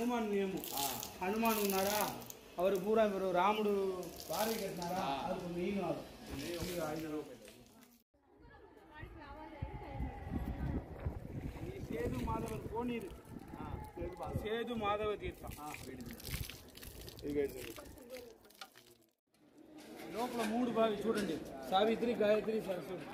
हनुमान नियम हनुमान उन्नारा और पूरा रामुడు भारी कट्टिनारा అది మెయిన్ ఆడు సేదు మాధవ కోనీరు సేదు మాధవ తీర్థం లోపల మూడు బావి చూడండి Savitri Gayatri Saraswati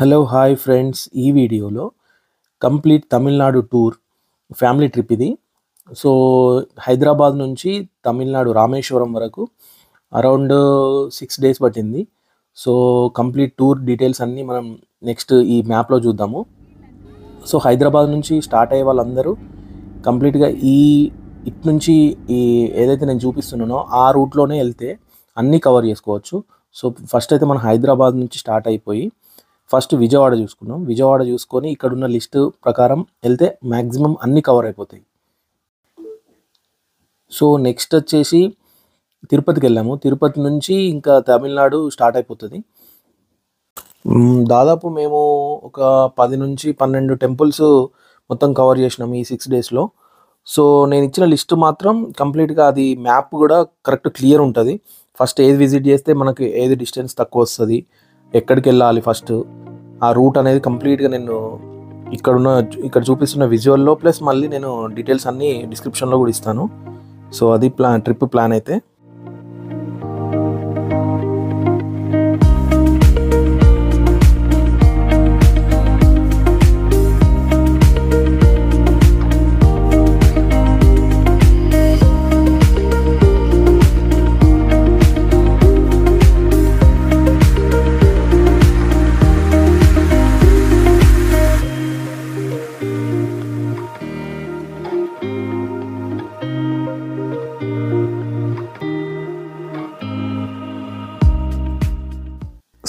hello hi friends, ఈ వీడియోలో complete Tamil Nadu tour family trip ఇది. సో హైదరాబాద్ నుంచి తమిళనాడు రామేశ్వరం వరకు అరౌండ్ 6 days పట్టింది. సో కంప్లీట్ టూర్ డీటెయిల్స్ అన్నీ మనం నెక్స్ట్ ఈ మ్యాప్లో చూద్దాము. సో హైదరాబాద్ నుంచి స్టార్ట్ అయ్యే వాళ్ళందరూ కంప్లీట్గా ఇటు నుంచి ఏదైతే నేను చూపిస్తున్నానో ఆ రూట్లోనే వెళ్తే అన్నీ కవర్ చేసుకోవచ్చు. సో ఫస్ట్ అయితే మనం హైదరాబాద్ నుంచి స్టార్ట్ అయిపోయి ఫస్ట్ విజయవాడ చూసుకున్నాం. విజయవాడ చూసుకొని ఇక్కడున్న లిస్ట్ ప్రకారం వెళ్తే మ్యాక్సిమం అన్నీ కవర్ అయిపోతాయి. సో నెక్స్ట్ వచ్చేసి తిరుపతికి వెళ్ళాము. తిరుపతి నుంచి ఇంకా తమిళనాడు స్టార్ట్ అయిపోతుంది. దాదాపు మేము ఒక 10 నుంచి 12 టెంపుల్స్ మొత్తం కవర్ చేసినాము ఈ 6 daysలో. సో నేను ఇచ్చిన లిస్ట్ మాత్రం కంప్లీట్గా అది మ్యాప్ కూడా కరెక్ట్ క్లియర్ ఉంటుంది. ఫస్ట్ ఏది విజిట్ చేస్తే మనకి ఏది డిస్టెన్స్ తక్కువ వస్తుంది, ఎక్కడికి వెళ్ళాలి ఫస్ట్ ఆ రూట్ అనేది కంప్లీట్గా నేను ఇక్కడ చూపిస్తున్న విజువల్లో ప్లస్ మళ్ళీ నేను డీటెయిల్స్ అన్నీ డిస్క్రిప్షన్లో కూడా ఇస్తాను. సో అది ట్రిప్ ప్లాన్ అయితే.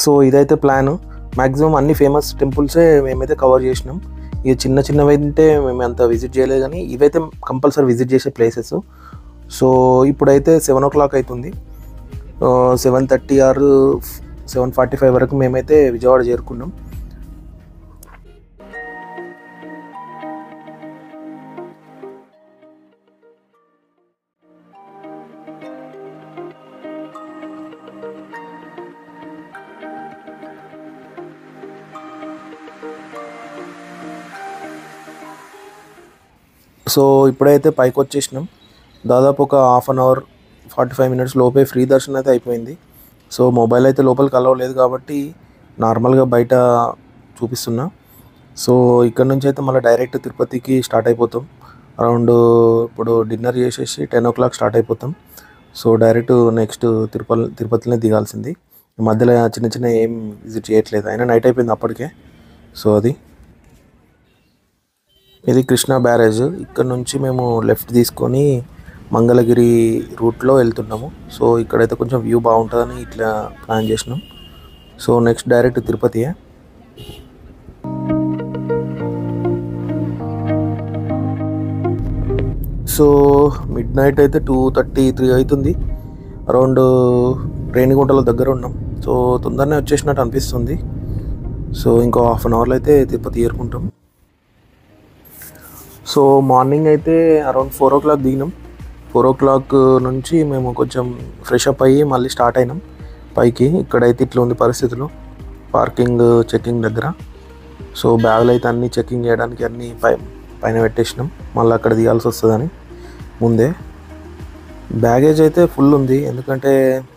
సో ఇదైతే ప్లాన్. మ్యాక్సిమం అన్ని ఫేమస్ టెంపుల్సే మేమైతే కవర్ చేసినాం. ఇక చిన్నవి అయితే మేము అంత విజిట్ చేయలేదు, కానీ ఇవైతే కంపల్సరీ విజిట్ చేసే ప్లేసెస్. సో ఇప్పుడైతే 7 o'clock అవుతుంది. 7:30 or 7:45 వరకు మేమైతే విజయవాడ చేరుకున్నాం. సో ఇప్పుడైతే పైకి వచ్చేసినాం. దాదాపు ఒక 1/2 hour 45 minutes లోపే ఫ్రీ దర్శనం అయితే అయిపోయింది. సో మొబైల్ అయితే లోపలికి అలౌ లేదు కాబట్టి నార్మల్గా బయట చూపిస్తున్నా. సో ఇక్కడ నుంచి అయితే మళ్ళీ డైరెక్ట్ తిరుపతికి స్టార్ట్ అయిపోతాం. అరౌండ్ ఇప్పుడు డిన్నర్ చేసేసి 10 o'clock స్టార్ట్ అయిపోతాం. సో డైరెక్ట్ నెక్స్ట్ తిరుపతిలోనే దిగాల్సింది. మధ్యలో చిన్న ఏం విజిట్ చేయట్లేదు, అయినా నైట్ అయిపోయింది అప్పటికే. సో ఇది కృష్ణా బ్యారేజ్. ఇక్కడ నుంచి మేము లెఫ్ట్ తీసుకొని మంగళగిరి రూట్లో వెళ్తున్నాము. సో ఇక్కడైతే కొంచెం వ్యూ బాగుంటుందని ఇట్లా ప్లాన్ చేసినాం. సో నెక్స్ట్ డైరెక్ట్ తిరుపతియే. సో మిడ్ నైట్ అయితే 2:33 అవుతుంది. అరౌండ్ రేణిగుంటల దగ్గర ఉన్నాం. సో తొందరనే వచ్చేసినట్టు అనిపిస్తుంది. సో ఇంకో హాఫ్ అన్ అవర్లో అయితే తిరుపతి చేరుకుంటాం. సో మార్నింగ్ అయితే అరౌండ్ 4 o'clock దిగినాం. 4 o'clock నుంచి మేము కొంచెం ఫ్రెష్ అప్ అయ్యి మళ్ళీ స్టార్ట్ అయినాం పైకి. ఇక్కడైతే ఇట్లా ఉంది పరిస్థితులు పార్కింగ్ చెక్కింగ్ దగ్గర. సో బ్యాగులు అయితే అన్నీ చెక్కింగ్ చేయడానికి అన్నీ పైన పెట్టేసినాం, మళ్ళీ అక్కడ దిగాల్సి వస్తుందని ముందే. బ్యాగేజ్ అయితే ఫుల్ ఉంది, ఎందుకంటే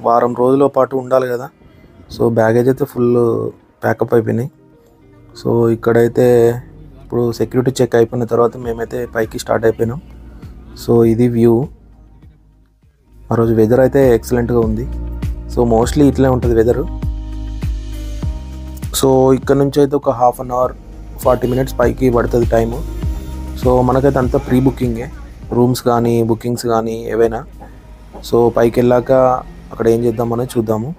వారం రోజుల పాటు ఉండాలి కదా. సో బ్యాగేజ్ అయితే ఫుల్ ప్యాకప్ అయిపోయినాయి. సో ఇక్కడైతే ఇప్పుడు సెక్యూరిటీ చెక్ అయిపోయిన తర్వాత మేమైతే పైకి స్టార్ట్ అయిపోయినాం. సో ఇది వ్యూ. ఆ రోజు వెదర్ అయితే ఎక్సలెంట్గా ఉంది. సో మోస్ట్లీ ఇట్లే ఉంటుంది వెదరు. సో ఇక్కడ నుంచి అయితే ఒక హాఫ్ అన్ అవర్ 40 minutes పైకి పడుతుంది టైము. సో మనకైతే అంతా ప్రీ బుకింగే, రూమ్స్ కానీ బుకింగ్స్ కానీ ఏవైనా. సో పైకి వెళ్ళాక అక్కడ ఏం చేద్దామని చూద్దాము.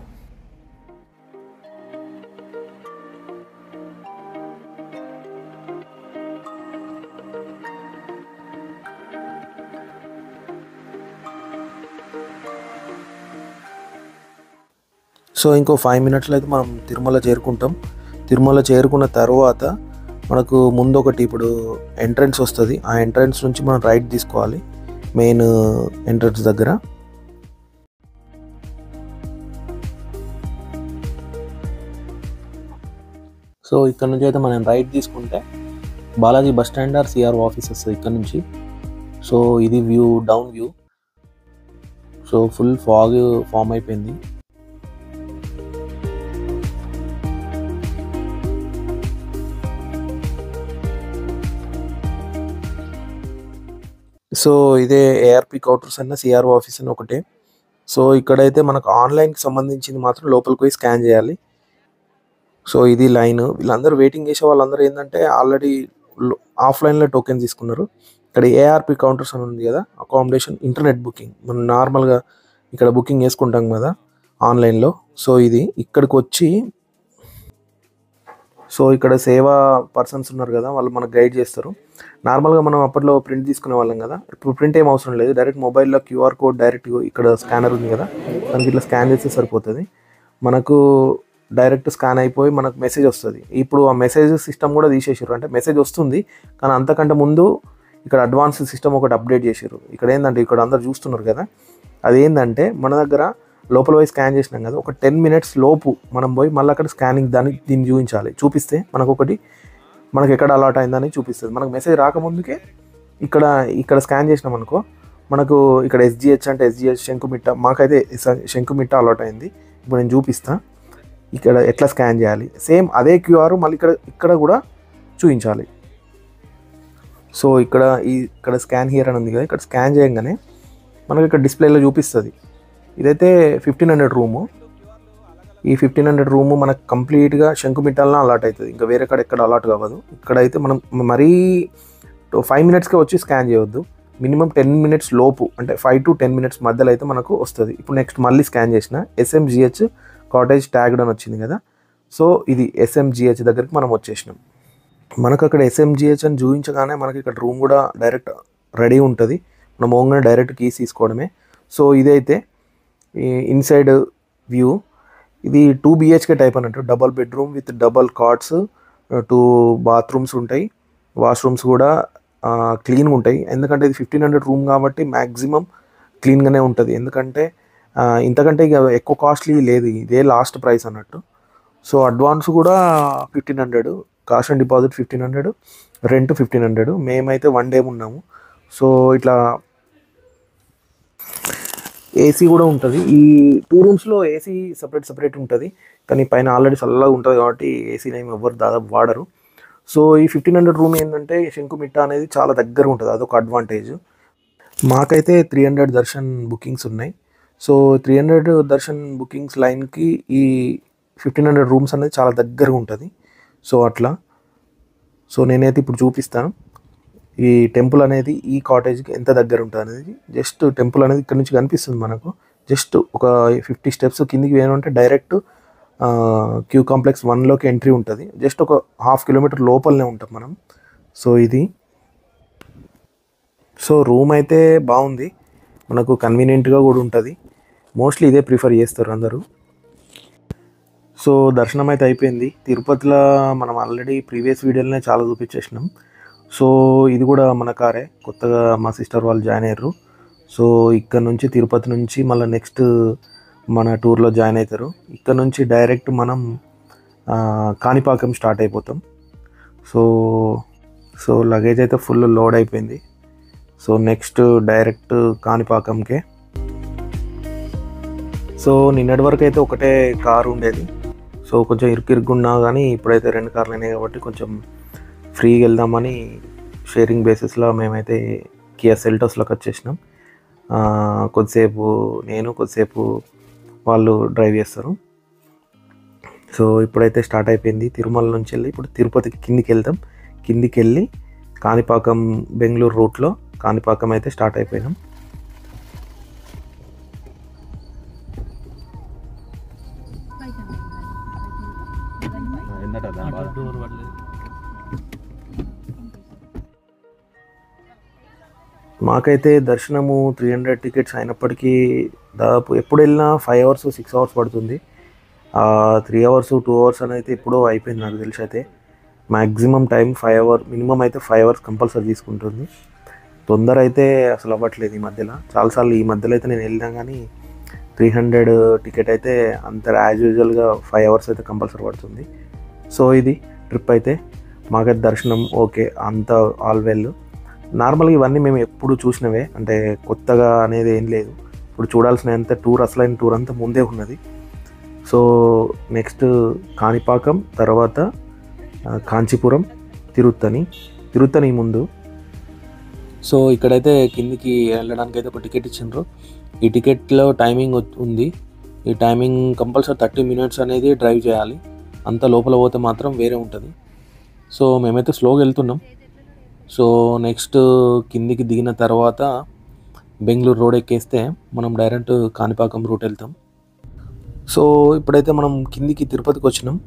సో ఇంకో 5 minutesలో అయితే మనం తిరుమల చేరుకుంటాం. తిరుమల చేరుకున్న తర్వాత మనకు ముందు ఒకటి ఇప్పుడు ఎంట్రన్స్ వస్తుంది. ఆ ఎంట్రన్స్ నుంచి మనం రైట్ తీసుకోవాలి మెయిన్ ఎంట్రన్స్ దగ్గర. సో ఇక్కడ నుంచి అయితే మనం రైట్ తీసుకుంటే Balaji bus stand or CRO office వస్తుంది ఇక్కడ నుంచి. సో ఇది view, down view. So full fog form అయిపోయింది. సో ఇదే ఏఆర్పి కౌంటర్స్ అన్న సిఆర్ఓ ఆఫీస్ అన్న ఒకటే. సో ఇక్కడైతే మనకు ఆన్లైన్కి సంబంధించింది మాత్రం లోపలికి పోయి స్కాన్ చేయాలి. సో ఇది లైన్. వీళ్ళందరూ వెయిటింగ్ చేసే వాళ్ళందరూ ఏంటంటే ఆల్రెడీ ఆఫ్లైన్లో టోకెన్ తీసుకున్నారు. ఇక్కడ ఏఆర్పి కౌంటర్స్ అని ఉంది కదా, అకామిడేషన్ ఇంటర్నెట్ బుకింగ్. మనం నార్మల్గా ఇక్కడ బుకింగ్ చేసుకుంటాం కదా ఆన్లైన్లో. సో ఇది ఇక్కడికి వచ్చి, సో ఇక్కడ సేవా పర్సన్స్ ఉన్నారు కదా, వాళ్ళు మనకు గైడ్ చేస్తారు. నార్మల్గా మనం అప్పట్లో ప్రింట్ తీసుకునే వాళ్ళం కదా, ఇప్పుడు ప్రింట్ ఏం అవసరం లేదు. డైరెక్ట్ మొబైల్లో QR కోడ్ డైరెక్ట్ ఇక్కడ స్కానర్ ఉంది కదా, దానికి ఇట్లా స్కాన్ చేస్తే సరిపోతుంది. మనకు డైరెక్ట్ స్కాన్ అయిపోయి మనకు మెసేజ్ వస్తుంది. ఇప్పుడు ఆ మెసేజ్ సిస్టమ్ కూడా తీసేసారు. అంటే మెసేజ్ వస్తుంది కానీ అంతకంటే ముందు ఇక్కడ అడ్వాన్స్ సిస్టమ్ ఒకటి అప్డేట్ చేసారు. ఇక్కడ ఏంటంటే ఇక్కడ అందరు చూస్తున్నారు కదా, అదేంటంటే మన దగ్గర లోపల పోయి స్కాన్ చేసినాం కదా, ఒక 10 minutes లోపు మనం పోయి మళ్ళీ అక్కడ స్కానింగ్ దీన్ని చూపించాలి. చూపిస్తే మనకు ఎక్కడ అలాట్ అయిందని చూపిస్తుంది. మనకు మెసేజ్ రాకముందుకే ఇక్కడ స్కాన్ చేసినాం అనుకో, మనకు ఇక్కడ SGH అంటే SGH శంకుమిట్ట, మాకైతే శంకుమిట్ట అలాట్ అయింది. ఇప్పుడు నేను చూపిస్తాను ఇక్కడ ఎట్లా స్కాన్ చేయాలి. సేమ్ అదే QR మళ్ళీ ఇక్కడ కూడా చూపించాలి. సో ఇక్కడ స్కాన్ హియర్ అని ఉంది కదా, ఇక్కడ స్కాన్ చేయగానే మనకి ఇక్కడ డిస్ప్లేలో చూపిస్తుంది. ఇదైతే 1500 రూము. ఈ 1500 రూము మనకు కంప్లీట్గా శంకుమిట్టాలనే అలాట్ అవుతుంది, ఇంకా వేరే కాడ ఎక్కడ అలాట్ కావదు. ఇక్కడైతే మనం మరీ 5 minutesకే వచ్చి స్కాన్ చేయవద్దు. మినిమం 10 minutes లోపు, అంటే 5 to 10 minutes మధ్యలో అయితే మనకు వస్తుంది. ఇప్పుడు నెక్స్ట్ మళ్ళీ స్కాన్ చేసిన SMGH కాటేజ్ ట్యాగ్డ్ అని వచ్చింది కదా. సో ఇది SMGH దగ్గరికి మనం వచ్చేసినాం. మనకు అక్కడ SMGH అని చూపించగానే మనకి ఇక్కడ రూమ్ కూడా డైరెక్ట్ రెడీ ఉంటుంది. మనం ఓన్గా డైరెక్ట్ కీస్ తీసుకోవడమే. సో ఇదైతే ఇన్సైడ్ వ్యూ. ఇది 2 BHK టైప్ అన్నట్టు, double bedroom with double cots, 2 bathrooms ఉంటాయి. వాష్రూమ్స్ కూడా క్లీన్గా ఉంటాయి. ఎందుకంటే ఇది 1500 రూమ్ కాబట్టి మ్యాక్సిమం క్లీన్గానే ఉంటుంది. ఎందుకంటే ఇంతకంటే ఇక ఎక్కువ కాస్ట్లీ లేదు, ఇదే లాస్ట్ ప్రైస్ అన్నట్టు. సో అడ్వాన్స్ కూడా 1500, కాస్ట్ అండ్ డిపాజిట్ 1500, రెంట్ 1500. మేమైతే 1 day ఉన్నాము. సో ఇట్లా ఏసీ కూడా ఉంటుంది. ఈ 2 rooms ఏసీ సపరేట్ ఉంటుంది, కానీ పైన ఆల్రెడీ చల్లగా ఉంటుంది కాబట్టి ఏసీని ఏమి ఎవరు దాదాపు వాడరు. సో ఈ 1500 రూమ్ ఏంటంటే శంకుమిట్ట అనేది చాలా దగ్గర ఉంటుంది, అదొక అడ్వాంటేజ్. మాకైతే 300 దర్శన్ బుకింగ్స్ ఉన్నాయి. సో 300 దర్శన్ బుకింగ్స్ లైన్కి ఈ 1500 రూమ్స్ అనేది చాలా దగ్గరగా ఉంటుంది. సో అట్లా. సో నేనైతే ఇప్పుడు చూపిస్తాను ఈ టెంపుల్ అనేది ఈ కాటేజ్కి ఎంత దగ్గర ఉంటుంది అనేది. జస్ట్ టెంపుల్ అనేది ఇక్కడ నుంచి కనిపిస్తుంది మనకు. జస్ట్ ఒక 50 steps కిందికి వేయాలంటే డైరెక్ట్ క్యూ కాంప్లెక్స్ 1లోకి ఎంట్రీ ఉంటుంది. జస్ట్ ఒక 1/2 kilometer లోపలనే ఉంటాం మనం. సో ఇది. సో రూమ్ అయితే బాగుంది, మనకు కన్వీనియంట్గా కూడా ఉంటుంది. మోస్ట్లీ ఇదే ప్రిఫర్ చేస్తారు అందరూ. సో దర్శనం అయితే అయిపోయింది. తిరుపతిలో మనం ఆల్రెడీ ప్రీవియస్ వీడియోలోనే చాలా చూపించేసినాం. సో ఇది కూడా మన కారే, కొత్తగా మా సిస్టర్ వాళ్ళు జాయిన్ అయ్యారు. సో ఇక్కడ నుంచి తిరుపతి నుంచి మళ్ళీ నెక్స్ట్ మన టూర్లో జాయిన్ అవుతారు. ఇక్కడ నుంచి డైరెక్ట్ మనం కాణిపాకం స్టార్ట్ అయిపోతాం. సో సో లగేజ్ అయితే ఫుల్ లోడ్ అయిపోయింది. సో నెక్స్ట్ డైరెక్ట్ కాణిపాకంకే. సో నిన్నటి వరకు అయితే ఒకటే కారు ఉండేది. సో కొంచెం ఇరుకున్నా కానీ ఇప్పుడైతే 2 కార్లు అయినాయి కాబట్టి కొంచెం ఫ్రీగా వెళ్దామని షేరింగ్ బేసిస్లో మేమైతే కియా సెల్టోస్లోకి వచ్చేసినాం. కొద్దిసేపు నేను, కొద్దిసేపు వాళ్ళు డ్రైవ్ చేస్తారు. సో ఇప్పుడైతే స్టార్ట్ అయిపోయింది. తిరుమల నుంచి వెళ్ళి ఇప్పుడు తిరుపతికి కిందికి వెళ్తాం. కిందికి వెళ్ళి కాణిపాకం బెంగళూరు రూట్లో కాణిపాకం అయితే స్టార్ట్ అయిపోయినాం. మాకైతే దర్శనము 300 టికెట్స్ అయినప్పటికీ దాదాపు ఎప్పుడు వెళ్ళినా 5 అవర్స్ 6 అవర్స్ పడుతుంది. 3 అవర్స్ 2 అవర్స్ అని అయితే ఎప్పుడో అయిపోయింది నాకు తెలిసి. అయితే మ్యాక్సిమం టైం 5 అవర్స్, మినిమం అయితే 5 అవర్స్ కంపల్సరీ తీసుకుంటుంది. తొందర అయితే అసలు అవ్వట్లేదు ఈ మధ్యలో. చాలాసార్లు ఈ మధ్యలో అయితే నేను వెళ్ళినా కానీ 300 టికెట్ అయితే అంత యాజ్ యూజువల్గా 5 అవర్స్ అయితే కంపల్సరీ పడుతుంది. సో ఇది ట్రిప్ అయితే మాకైతే దర్శనం ఓకే, అంత ఆల్ వెల్. నార్మల్గా ఇవన్నీ మేము ఎప్పుడు చూసినవే, అంటే కొత్తగా అనేది ఏం లేదు. ఇప్పుడు చూడాల్సినంత టూర్, అసలైన టూర్ అంతా ముందే ఉన్నది. సో నెక్స్ట్ కాణిపాకం, తర్వాత కాంచీపురం, తిరుత్తని ముందు. సో ఇక్కడైతే కిందికి వెళ్ళడానికి అయితే ఒక టికెట్ ఇచ్చిండ్రు. ఈ టికెట్లో టైమింగ్ ఉంది. ఈ టైమింగ్ కంపల్సరీ 30 మినిట్స్ అనేది డ్రైవ్ చేయాలి. అంత లోపల పోతే మాత్రం వేరే ఉంటుంది. సో మేమైతే స్లోగా వెళ్తున్నాం. సో నెక్స్ట్ కిందికి దిగిన తర్వాత బెంగళూరు రోడ్ ఎక్కేస్తే మనం డైరెక్ట్ కాణిపాకం రూట్ వెళ్తాం. సో ఇప్పుడైతే మనం కిందికి తిరుపతికి వచ్చినాం.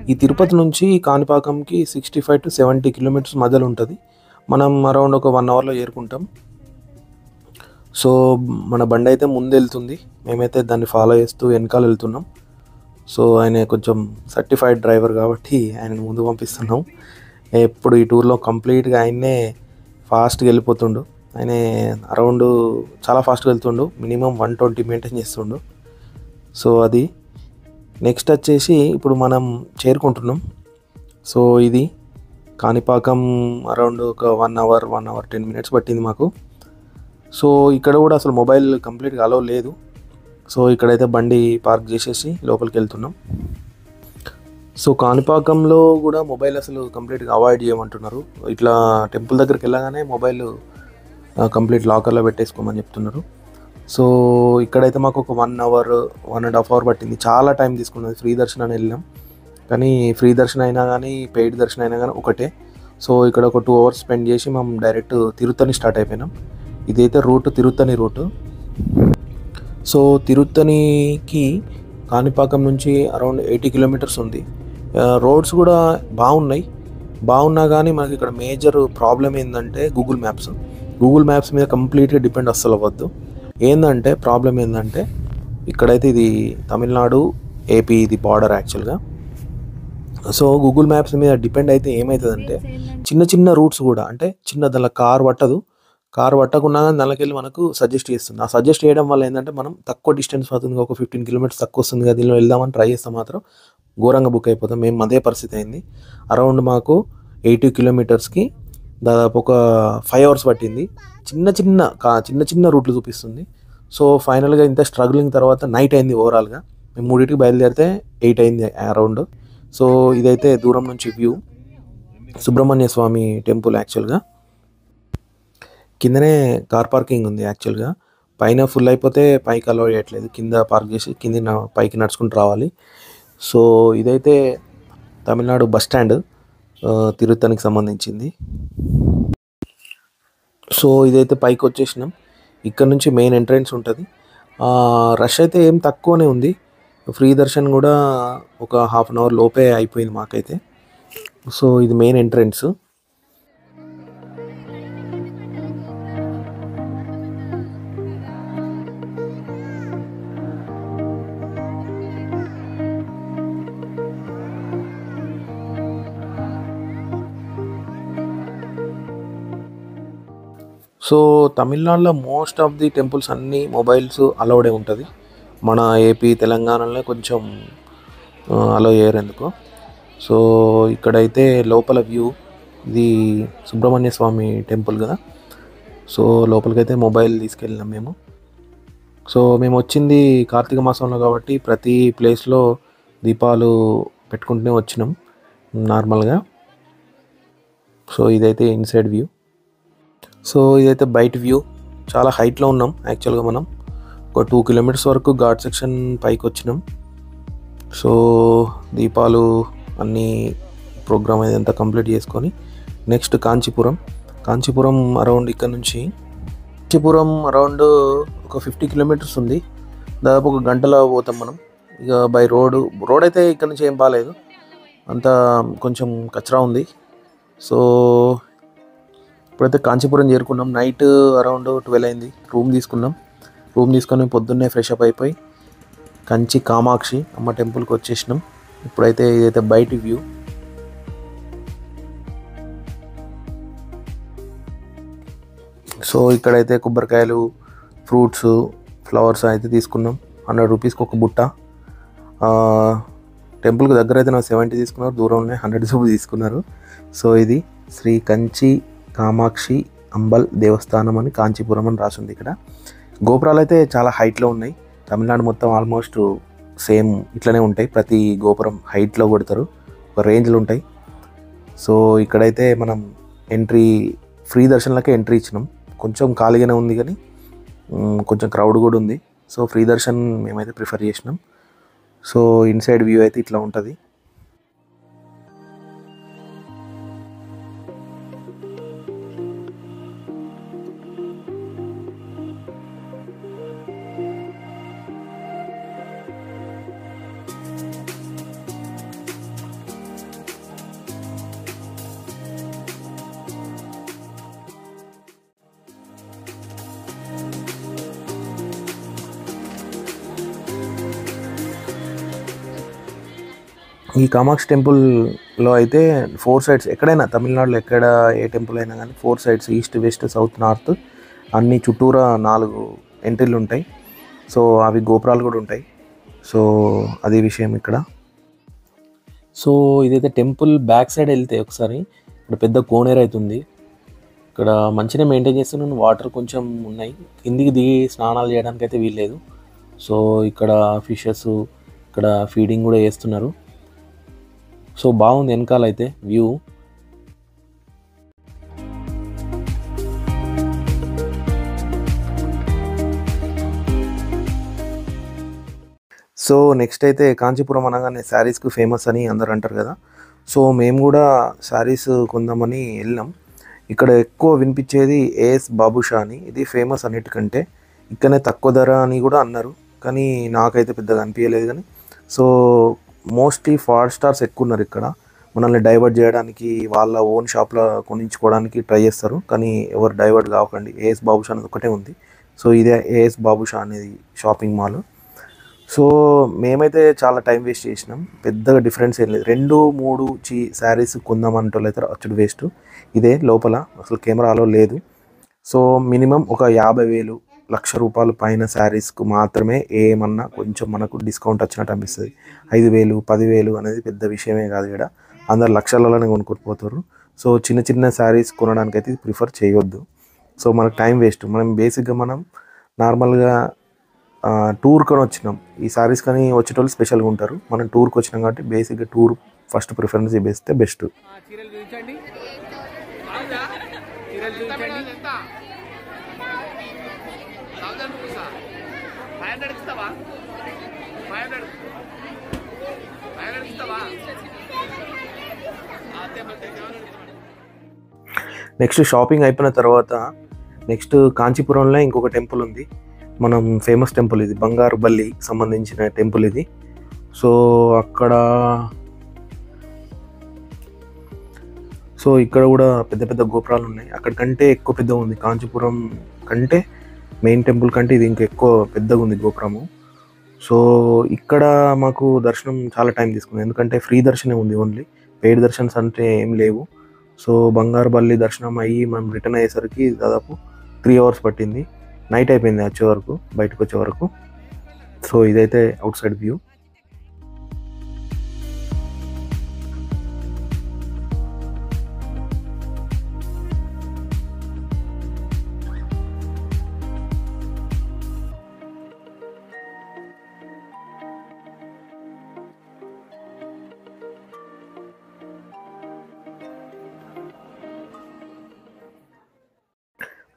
ఈ తిరుపతి నుంచి కాణిపాకంకి 65 to 70 కిలోమీటర్స్ మధ్యలో ఉంటుంది. మనం అరౌండ్ ఒక 1 అవర్లో చేరుకుంటాం. సో మన బండి అయితే ముందు వెళ్తుంది, మేమైతే దాన్ని ఫాలో చేస్తూ వెనకాల వెళ్తున్నాం. సో ఆయన కొంచెం సర్టిఫైడ్ డ్రైవర్ కాబట్టి ఆయన ముందు పంపిస్తున్నాం. ఎప్పుడు ఈ టూర్లో కంప్లీట్గా ఆయన్నే ఫాస్ట్గా వెళ్ళిపోతుండు. ఆయన అరౌండ్ చాలా ఫాస్ట్గా వెళ్తుండు, మినిమం 120 మెయింటైన్ చేస్తుండు. సో అది నెక్స్ట్ వచ్చేసి ఇప్పుడు మనం చేరుకుంటున్నాం. సో ఇది కాణిపాకం అరౌండ్ ఒక 1 అవర్ 10 మినిట్స్ పట్టింది మాకు. సో ఇక్కడ కూడా అసలు మొబైల్ కంప్లీట్గా అలౌ లేదు. సో ఇక్కడైతే బండి పార్క్ చేసేసి లోపలికి వెళ్తున్నాం. సో కాణిపాకంలో కూడా మొబైల్ అసలు కంప్లీట్గా అవాయిడ్ చేయమంటున్నారు. ఇట్లా టెంపుల్ దగ్గరికి వెళ్ళగానే మొబైల్ కంప్లీట్ లాకర్లో పెట్టేసుకోమని చెప్తున్నారు. సో ఇక్కడైతే మాకు ఒక 1 అవర్ 1.5 అవర్ పట్టింది. చాలా టైం తీసుకున్నది. ఫ్రీ దర్శనాన్ని వెళ్ళాం కానీ ఫ్రీ దర్శనం అయినా కానీ పెయిడ్ దర్శనం అయినా కానీ ఒకటే. సో ఇక్కడ ఒక 2 అవర్స్ స్పెండ్ చేసి మనం డైరెక్ట్ తిరుత్తని స్టార్ట్ అయిపోయినాం. ఇదైతే తిరుత్తని రూటు. సో తిరుత్తనికి కాణిపాకం నుంచి అరౌండ్ 80 కిలోమీటర్స్ ఉంది. రోడ్స్ కూడా బాగున్నా కానీ మనకి ఇక్కడ మేజర్ ప్రాబ్లం ఏంటంటే గూగుల్ మ్యాప్స్ మీద కంప్లీట్గా డిపెండ్ అస్సలు అవ్వద్దు. ప్రాబ్లం ఏంటంటే ఇక్కడైతే ఇది తమిళనాడు ఏపీ ఇది బార్డర్ యాక్చువల్గా. సో గూగుల్ మ్యాప్స్ మీద డిపెండ్ అయితే ఏమవుతుందంటే చిన్న రూట్స్ కూడా, అంటే దానిలో కార్ పట్టకున్నా కానీ దానికెళ్ళి మనకు సజెస్ట్ చేస్తుంది. ఆ సజెస్ట్ చేయడం వల్ల ఏంటంటే మనం తక్కువ డిస్టెన్స్ అవుతుంది, ఒక 15 కిలోమీటర్స్ తక్కువ వస్తుంది కదా, దీనిలో వెళ్దామని ట్రై చేస్తే మాత్రం ఘోరంగా బుక్ అయిపోతాం. మేము అదే పరిస్థితి అయింది. అరౌండ్ మాకు 80 కిలోమీటర్స్కి దాదాపు ఒక 5 అవర్స్ పట్టింది. చిన్న రూట్లు చూపిస్తుంది. సో ఫైనల్గా ఇంత స్ట్రగ్లింగ్ తర్వాత నైట్ అయింది. ఓవరాల్గా మేము 3కి బయలుదేరితే 8 అయింది అరౌండ్. సో ఇదైతే దూరం నుంచి వ్యూ సుబ్రహ్మణ్య స్వామి టెంపుల్. యాక్చువల్గా కిందనే కార్ పార్కింగ్ ఉంది. యాక్చువల్గా పైన ఫుల్ అయిపోతే పైకి అలౌ చేయట్లేదు, కింద పార్క్ చేసి పైకి నడుచుకుంటూ రావాలి. సో ఇదైతే తమిళనాడు బస్ స్టాండ్ తిరుత్తనికి సంబంధించింది. సో ఇదైతే పైకి వచ్చేసినాం. ఇక్కడ నుంచి మెయిన్ ఎంట్రన్స్ ఉంటుంది. రష్ అయితే ఏం తక్కువనే ఉంది. ఫ్రీ దర్శన్ కూడా ఒక హాఫ్ అన్ అవర్ లోపే అయిపోయింది మాకైతే. సో ఇది మెయిన్ ఎంట్రన్స్. సో తమిళనాడులో మోస్ట్ ఆఫ్ ది టెంపుల్స్ అన్నీ మొబైల్స్ అలౌడే ఉంటుంది. మన ఏపీ తెలంగాణలో కొంచెం అలో చేయరు ఎందుకో. సో ఇక్కడైతే లోపల వ్యూ, ఇది సుబ్రహ్మణ్య స్వామి టెంపుల్ కదా. సో లోపలికైతే మొబైల్ తీసుకెళ్ళినాం మేము. సో మేము వచ్చింది కార్తీక మాసంలో కాబట్టి ప్రతి ప్లేస్లో దీపాలు పెట్టుకుంటూనే వచ్చినాం నార్మల్గా. సో ఇదైతే ఇన్సైడ్ వ్యూ. సో ఇదైతే బయట వ్యూ. చాలా హైట్లో ఉన్నాం యాక్చువల్గా. మనం ఒక 2 కిలోమీటర్స్ వరకు ఘాట్ సెక్షన్ పైకి వచ్చినాం. సో దీపాలు అన్నీ ప్రోగ్రామ్ ఇదంతా కంప్లీట్ చేసుకొని నెక్స్ట్ కాంచీపురం అరౌండ్ ఇక్కడ నుంచి కాంచీపురం అరౌండ్ ఒక 50 కిలోమీటర్స్ ఉంది. దాదాపు ఒక గంటలో పోతాం మనం. ఇక బై రోడ్ అయితే ఇక్కడ నుంచి ఏం బాగాలేదు, అంతా కొంచెం కచరా ఉంది. సో ఇప్పుడైతే కాంచీపురం చేరుకున్నాం. నైట్ అరౌండ్ 12 అయింది. రూమ్ తీసుకొని పొద్దున్నే ఫ్రెష్ అప్ అయిపోయి కంచి కామాక్షి అమ్మ టెంపుల్కి వచ్చేసినాం. ఇప్పుడైతే ఇదైతే బయట వ్యూ. సో ఇక్కడైతే కొబ్బరికాయలు, ఫ్రూట్స్, ఫ్లవర్స్ అయితే తీసుకున్నాం. 100 రూపీస్కి ఒక బుట్ట. టెంపుల్కి దగ్గర అయితే నాకు 70 తీసుకున్నారు, దూరంలో 100 రూపీస్ తీసుకున్నారు. సో ఇది శ్రీ కంచి కామాక్షి అంబల్ దేవస్థానం అని కాంచీపురం అని రాసింది. ఇక్కడ గోపురాలు అయితే చాలా హైట్లో ఉన్నాయి. తమిళనాడు మొత్తం ఆల్మోస్ట్ సేమ్ ఇట్లనే ఉంటాయి. ప్రతి గోపురం హైట్లో కొడతారు, ఒక రేంజ్లు ఉంటాయి. సో ఇక్కడైతే మనం ఫ్రీ దర్శనంలోకే ఎంట్రీ ఇచ్చినాం. కొంచెం ఖాళీగానే ఉంది కానీ కొంచెం క్రౌడ్ కూడా ఉంది. సో ఫ్రీ దర్శన్ మేమైతే ప్రిఫర్ చేసినాం. సో ఇన్సైడ్ వ్యూ అయితే ఇట్లా ఉంటుంది. ఈ కామాక్షి టెంపుల్లో అయితే 4 సైడ్స్, ఎక్కడైనా తమిళనాడులో ఎక్కడ ఏ టెంపుల్ అయినా కానీ 4 sides, east, west, south, north అన్ని చుట్టూరా 4 ఎంట్రీలు ఉంటాయి. సో అవి గోపురాలు కూడా ఉంటాయి. సో అది విషయం ఇక్కడ. సో ఇదైతే టెంపుల్ బ్యాక్ సైడ్ వెళ్తే ఒకసారి ఇక్కడ పెద్ద కోనేరు అవుతుంది. ఇక్కడ మంచిగా మెయింటైన్ చేస్తున్నాను. వాటర్ కొంచెం ఉన్నాయి, కిందికి దిగి స్నానాలు చేయడానికి అయితే వీల్లేదు. సో ఇక్కడ ఫిషెస్, ఇక్కడ ఫీడింగ్ కూడా చేస్తున్నారు. సో బాగుంది వెనకాల అయితే వ్యూ. సో నెక్స్ట్ అయితే కాంచీపురం అనగానే శారీస్కి ఫేమస్ అని అందరు అంటారు కదా. సో మేము కూడా శారీస్ కొందామని వెళ్ళాం. ఇక్కడ ఎక్కువ వినిపించేది ఏఎస్ బాబుషా అని. ఇది ఫేమస్ అన్నిటికంటే. ఇక్కడనే తక్కువ ధర అని కూడా అన్నారు, కానీ నాకైతే పెద్దగా అనిపించలేదు. కానీ సో మోస్ట్లీ 4 స్టార్స్ ఎక్కువ ఉన్నారు ఇక్కడ. మనల్ని డైవర్ట్ చేయడానికి వాళ్ళ ఓన్ షాప్లో కొనించుకోవడానికి ట్రై చేస్తారు, కానీ ఎవరు డైవర్ట్ కావకండి. ఏఎస్ బాబుషా అనేది ఒకటే ఉంది. సో ఇదే ఏఎస్ బాబుషా అనేది షాపింగ్ మాల్. సో మేమైతే చాలా టైం వేస్ట్ చేసినాం. పెద్దగా డిఫరెన్స్ ఏం లేదు. 2-3 శారీస్ కొందామంటోళ్ళైతే అచ్చుడు వేస్ట్. ఇదే లోపల అసలు కెమెరా అలో లేదు. సో మినిమం ఒక 50,000, 1,00,000 రూపాయలు పైన శారీస్కు మాత్రమే ఏమన్నా కొంచెం మనకు డిస్కౌంట్ వచ్చినట్టు అనిపిస్తుంది. 5,000, 10,000 అనేది పెద్ద విషయమే కాదు. ఇక్కడ అందరు లక్షలలోనే కొనుక్కోపోతారు. సో చిన్న చిన్న శారీస్ కొనడానికి అయితే ప్రిఫర్ చేయొద్దు. సో మనకు టైం వేస్ట్. మనం నార్మల్గా టూర్ కొని వచ్చినాం. ఈ శారీస్ కానీ వచ్చేటోళ్ళు స్పెషల్గా ఉంటారు. మనం టూర్కి వచ్చినాం కాబట్టి బేసిక్గా టూర్ ఫస్ట్ ప్రిఫరెన్స్ ఇస్తే బెస్ట్. నెక్స్ట్ షాపింగ్ అయిపోయిన తర్వాత నెక్స్ట్ కాంచీపురంలో ఇంకొక టెంపుల్ ఉంది. మనం ఫేమస్ టెంపుల్ ఇది, బంగారు బల్లికి సంబంధించిన టెంపుల్ ఇది. సో ఇక్కడ కూడా పెద్ద పెద్ద గోపురాలు ఉన్నాయి. అక్కడికంటే ఎక్కువ పెద్దగా ఉంది. కాంచీపురం కంటే మెయిన్ టెంపుల్ కంటే ఇది ఇంకా ఎక్కువ పెద్దగా ఉంది గోపురము. సో ఇక్కడ మాకు దర్శనం చాలా టైం తీసుకుంది, ఎందుకంటే ఫ్రీ దర్శనం ఉంది. ఓన్లీ పెయిడ్ దర్శన్స్ అంటే ఏం లేవు. సో బంగారు బల్లి దర్శనం అయ్యి మనం రిటర్న్ అయ్యేసరికి దాదాపు 3 hours పట్టింది. నైట్ అయిపోయింది వచ్చే వరకు, బయటకు వచ్చే వరకు. సో ఇదైతే అవుట్ సైడ్ వ్యూ.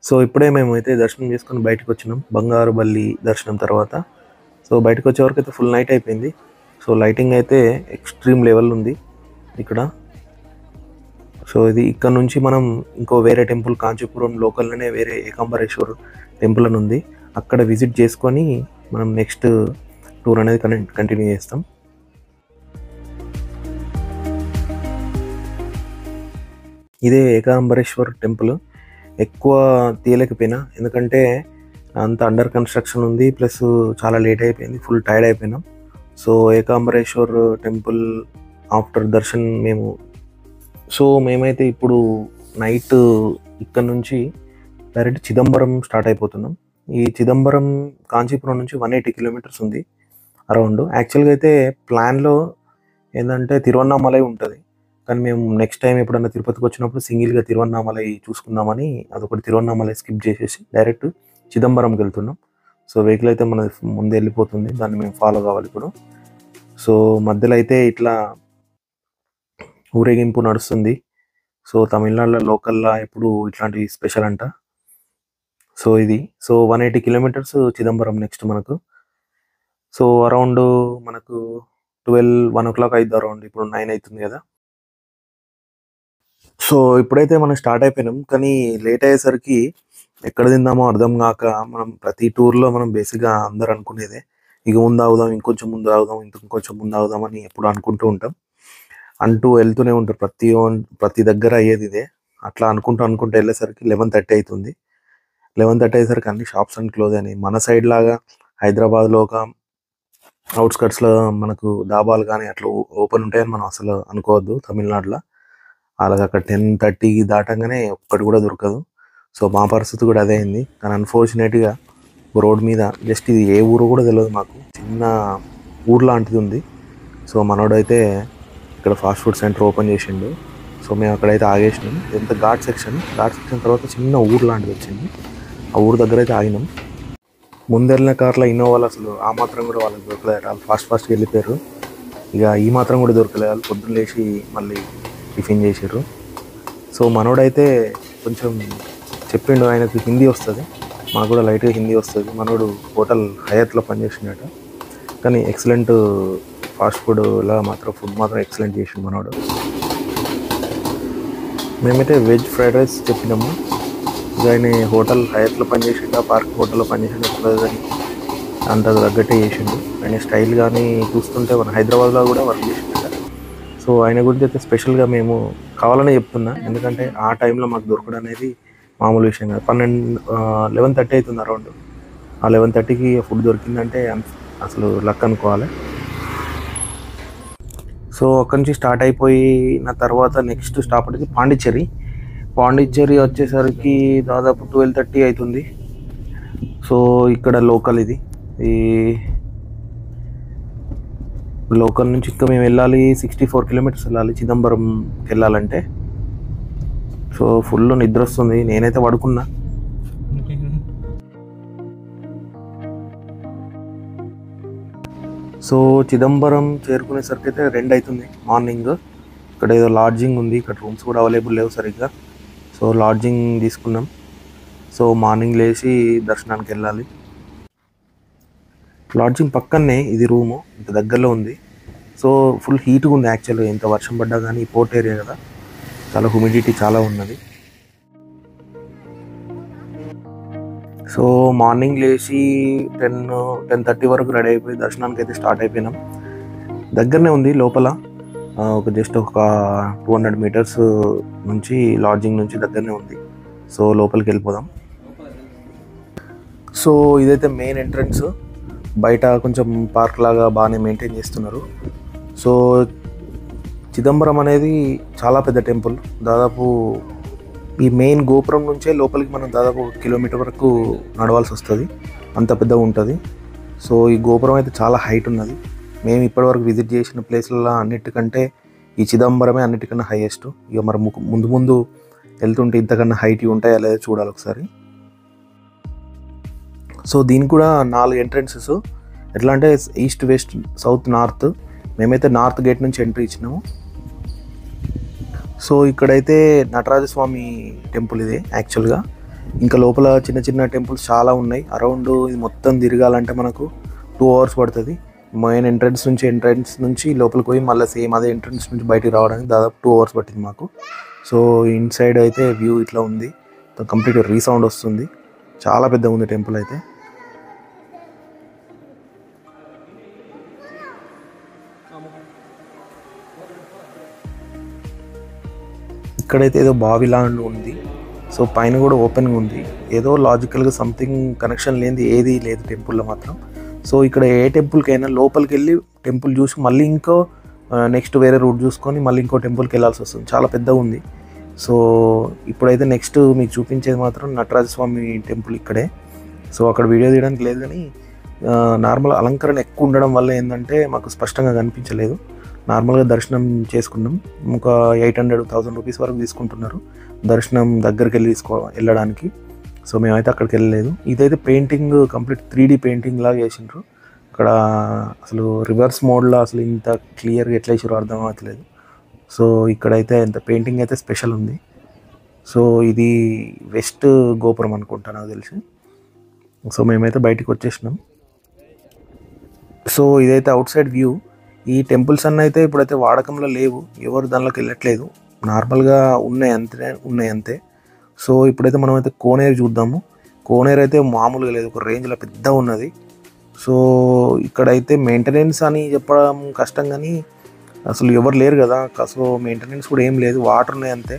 సో ఇప్పుడే మేమైతే దర్శనం చేసుకొని బయటకు వచ్చినాం, బంగారు బల్లి దర్శనం తర్వాత. సో బయటకు వచ్చే వరకు అయితే ఫుల్ నైట్ అయిపోయింది. సో లైటింగ్ అయితే ఎక్స్ట్రీమ్ లెవెల్ ఉంది ఇక్కడ. సో ఇది ఇక్కడ నుంచి మనం ఇంకో వేరే టెంపుల్, కాంచీపురం లోకల్లోనే వేరే ఏకాంబరేశ్వర్ టెంపుల్ అని ఉంది, అక్కడ విజిట్ చేసుకొని మనం నెక్స్ట్ టూర్ అనేది కంటిన్యూ చేస్తాం. ఇదే ఏకాంబరేశ్వర్ టెంపుల్. ఎక్కువ తీయలేకపోయినా, ఎందుకంటే అంత అండర్ కన్స్ట్రక్షన్ ఉంది, ప్లస్ చాలా లేట్ అయిపోయింది, ఫుల్ టైర్డ్ అయిపోయినాం. సో ఏకాంబరేశ్వర్ టెంపుల్ ఆఫ్టర్ దర్శన్ మేమైతే ఇప్పుడు నైట్ ఇక్కడ నుంచి డైరెక్ట్ చిదంబరం స్టార్ట్ అయిపోతున్నాం. ఈ చిదంబరం కాంచీపురం నుంచి 180 kilometers ఉంది అరౌండ్. యాక్చువల్గా అయితే ప్లాన్లో ఏంటంటే తిరువన్నామలై ఉంటుంది, కానీ మేము నెక్స్ట్ టైం ఎప్పుడైనా తిరుపతికి వచ్చినప్పుడు సింగిల్గా తిరువన్నామలై చూసుకుందామని అదొకటి తిరువన్నామలై స్కిప్ చేసేసి డైరెక్ట్ చిదంబరంకి వెళ్తున్నాం. సో వెహికల్ అయితే మన ముందే వెళ్ళిపోతుంది, దాన్ని మేము ఫాలో కావాలి ఇప్పుడు. సో మధ్యలో అయితే ఇట్లా ఊరేగింపు నడుస్తుంది. సో తమిళనాడులో లోకల్లో ఎప్పుడు ఇట్లాంటివి స్పెషల్ అంట. సో ఇది 180 kilometers చిదంబరం నెక్స్ట్ మనకు. సో అరౌండ్ మనకు 1 o'clock అయింది అరౌండ్, ఇప్పుడు 9 అవుతుంది కదా. సో ఇప్పుడైతే మనం స్టార్ట్ అయిపోయినాం, కానీ లేట్ అయ్యేసరికి ఎక్కడ తిందామో అర్థం కాక మనం ప్రతి టూర్లో మనం బేసిక్గా అందరు అనుకునేదే ఇక ముందు ఆగుదాం, ఇంకొంచెం ముందు ఆగుదాం, ఇంకొంచెం ముందు ఆగుదాం అని ఎప్పుడు అనుకుంటూ ఉంటాం. వెళ్తూనే ఉంటారు, ప్రతి దగ్గర అయ్యేది ఇదే. అట్లా అనుకుంటూ వెళ్ళేసరికి 11:30 అవుతుంది. 11:30 అయ్యేసరికి అన్ని షాప్స్ అన్ని క్లోజ్ అయినాయి. మన సైడ్ లాగా హైదరాబాద్లో ఒక అవుట్స్కట్స్లో మనకు దాబాలు కానీ అట్లా ఓపెన్ ఉంటాయని మనం అసలు అనుకోవద్దు. తమిళనాడులో అలాగ అక్కడ 10:30 దాటంగానే ఒక్కటి కూడా దొరకదు. సో మా పరిస్థితి కూడా అదే అయింది. కానీ అన్ఫార్చునేట్గా రోడ్ మీద జస్ట్ ఇది ఏ ఊరు కూడా తెలియదు మాకు, చిన్న ఊరు లాంటిది ఉంది. సో మనోడైతే ఇక్కడ ఫాస్ట్ ఫుడ్ సెంటర్ ఓపెన్ చేసిండు. సో మేము అక్కడైతే ఆగేసినాం. ఎంత ఘాట్ సెక్షన్ తర్వాత చిన్న ఊరు లాంటిది వచ్చింది, ఆ ఊరు దగ్గర అయితే ఆగినాం. ముందెళ్ళిన కార్లో ఇన్నోవాలు అసలు ఆ మాత్రం కూడా వాళ్ళకి దొరకలేదు, వాళ్ళు ఫాస్ట్గా వెళ్ళిపోయారు. ఇక ఈ మాత్రం కూడా దొరకలేదు, వాళ్ళు పొద్దున్న లేచి మళ్ళీ టిఫిన్ చేసారు. సో మనోడైతే కొంచెం చెప్పిండు, ఆయనకు హిందీ వస్తుంది, మాకు కూడా లైట్గా హిందీ వస్తుంది. మనోడు హోటల్ హయత్లో పనిచేసినట్టు, కానీ ఎక్సలెంట్ ఫాస్ట్ ఫుడ్లా ఫుడ్ మాత్రం ఎక్సలెంట్ చేసిండు మనోడు. మేమైతే వెజ్ ఫ్రైడ్ రైస్ చెప్పినాము. ఆయన హోటల్ హయత్లో పనిచేసిండు, పార్క్ హోటల్లో పనిచేసిండు, కానీ అంత తగ్గట్టే చేసిండు. ఆయన స్టైల్ కానీ చూస్తుంటే మన హైదరాబాద్లో కూడా వర్క్ చేసిండు. సో ఆయన గురించి అయితే స్పెషల్గా మేము కావాలనే చెప్తున్నా, ఎందుకంటే ఆ టైంలో మాకు దొరకడం అనేది మామూలు విషయం కాదు. 11:30 అవుతుంది అరౌండ్. ఆ 11:30కి ఫుడ్ దొరికిందంటే అసలు లక్ అనుకోవాలి. సో అక్కడి నుంచి స్టార్ట్ అయిపోయిన తర్వాత నెక్స్ట్ స్టాప్ వచ్చి పాండిచ్చేరి వచ్చేసరికి దాదాపు 12:30 అవుతుంది. సో ఇక్కడ లోకల్ ఈ లోకల్ నుంచి ఇంకా మేము వెళ్ళాలి 64 kilometers వెళ్ళాలి చిదంబరంకి వెళ్ళాలంటే. సో ఫుల్ నిద్ర వస్తుంది, నేనైతే పడుకున్నా. సో చిదంబరం చేరుకునేసరికి అయితే 2 అవుతుంది మార్నింగ్. ఇక్కడ ఏదో లాడ్జింగ్ ఉంది, ఇక్కడ రూమ్స్ కూడా అవైలబుల్ లేవు సరిగ్గా. సో లాడ్జింగ్ తీసుకున్నాం. సో మార్నింగ్ లేచి దర్శనానికి వెళ్ళాలి. లాడ్జింగ్ పక్కనే ఇది రూము, ఇంత దగ్గరలో ఉంది. సో ఫుల్ హీట్గా ఉంది యాక్చువల్గా, ఎంత వర్షం పడ్డా కానీ పోర్ట్ ఏరియా కదా, చాలా హ్యూమిడిటీ చాలా ఉన్నది. సో మార్నింగ్ లేచి 10:30 వరకు రెడీ అయిపోయి దర్శనానికి అయితే స్టార్ట్ అయిపోయినాం. దగ్గరనే ఉంది లోపల, జస్ట్ ఒక 200 meters నుంచి లాడ్జింగ్ నుంచి దగ్గరనే ఉంది. సో లోపలికి వెళ్ళిపోదాం. సో ఇదైతే మెయిన్ ఎంట్రన్స్, బయట కొంచెం పార్క్ లాగా బాగానే మెయింటైన్ చేస్తున్నారు. సో చిదంబరం అనేది చాలా పెద్ద టెంపుల్, దాదాపు ఈ మెయిన్ గోపురం నుంచే లోపలికి మనం దాదాపు 1 కిలోమీటర్ వరకు నడవాల్సి వస్తుంది, అంత పెద్దగా ఉంటుంది. సో ఈ గోపురం అయితే చాలా హైట్ ఉన్నది. మేము ఇప్పటివరకు విజిట్ చేసిన ప్లేస్లలో అన్నిటికంటే ఈ చిదంబరమే అన్నిటికన్నా హైయెస్ట్. ఇక మరి ముందు ముందు వెళ్తుంటే ఇంతకన్నా హైట్ ఉంటాయా లేదా చూడాలి ఒకసారి. సో దీనికి కూడా 4 ఎంట్రన్సెస్. ఎట్లా అంటే ఈస్ట్, వెస్ట్, సౌత్, నార్త్. మేమైతే నార్త్ గేట్ నుంచి ఎంట్రీ ఇచ్చినాము. సో ఇక్కడైతే నటరాజస్వామి టెంపుల్ ఇది యాక్చువల్గా. ఇంకా లోపల చిన్న చిన్న టెంపుల్స్ చాలా ఉన్నాయి. అరౌండ్ ఇది మొత్తం తిరగాలంటే మనకు 2 hours పడుతుంది. మెయిన్ ఎంట్రన్స్ నుంచి లోపలికి పోయి మళ్ళీ సేమ్ అదే ఎంట్రన్స్ నుంచి బయటికి రావడానికి దాదాపు 2 hours పట్టింది మాకు. సో ఇన్సైడ్ అయితే వ్యూ ఇట్లా ఉంది, కంప్లీట్ రీసౌండ్ వస్తుంది. చాలా పెద్దగా ఉంది టెంపుల్ అయితే. ఇక్కడైతే ఏదో బావి లాంటి ఉంది. సో పైన కూడా ఓపెన్గా ఉంది. ఏదో లాజికల్గా సంథింగ్ కనెక్షన్ లేనిది ఏది లేదు టెంపుల్లో మాత్రం. సో ఇక్కడ ఏ టెంపుల్కైనా లోపలికి వెళ్ళి టెంపుల్ చూసి మళ్ళీ ఇంకో నెక్స్ట్ వేరే రూట్ చూసుకొని మళ్ళీ ఇంకో టెంపుల్కి వెళ్ళాల్సి వస్తుంది. చాలా పెద్దగా ఉంది. సో ఇప్పుడైతే నెక్స్ట్ మీకు చూపించేది మాత్రం నటరాజస్వామి టెంపుల్ ఇక్కడే. సో అక్కడ వీడియో తీయడానికి లేదు, కానీ నార్మల్ అలంకరణ ఎక్కువ ఉండడం వల్ల ఏంటంటే మాకు స్పష్టంగా కనిపించలేదు. నార్మల్గా దర్శనం చేసుకున్నాం. ఒక 800-1000 రూపీస్ వరకు తీసుకుంటున్నారు దర్శనం దగ్గరికి వెళ్ళడానికి. సో మేమైతే అక్కడికి వెళ్ళలేదు. ఇదైతే పెయింటింగ్ కంప్లీట్ 3D పెయింటింగ్ లాగా చేసిండ్రు. అక్కడ అసలు రివర్స్ మోడ్లో అసలు ఇంత క్లియర్గా ఎట్లా వేసారో అర్థం అవ్వట్లేదు. సో ఇక్కడైతే ఇంత పెయింటింగ్ అయితే స్పెషల్ ఉంది. సో ఇది వెస్ట్ గోపురం అనుకుంటా నాకు తెలిసి. సో మేమైతే బయటికి వచ్చేసినాం. సో ఇదైతే అవుట్ సైడ్ వ్యూ. ఈ టెంపుల్స్ అన్న అయితే ఇప్పుడైతే వాడకంలో లేవు, ఎవరు దానిలోకి వెళ్ళట్లేదు, నార్మల్గా ఉన్నాయి అంతే. సో ఇప్పుడైతే మనమైతే కోనేరు చూద్దాము. కోనేరు అయితే మామూలుగా లేదు, ఒక రేంజ్లో పెద్ద ఉన్నది. సో ఇక్కడైతే మెయింటెనెన్స్ అని చెప్పడం కష్టం, కానీ అసలు ఎవరు లేరు కదా. సో మెయింటెనెన్స్ కూడా ఏం లేదు, వాటర్ ఉన్నాయి అంతే.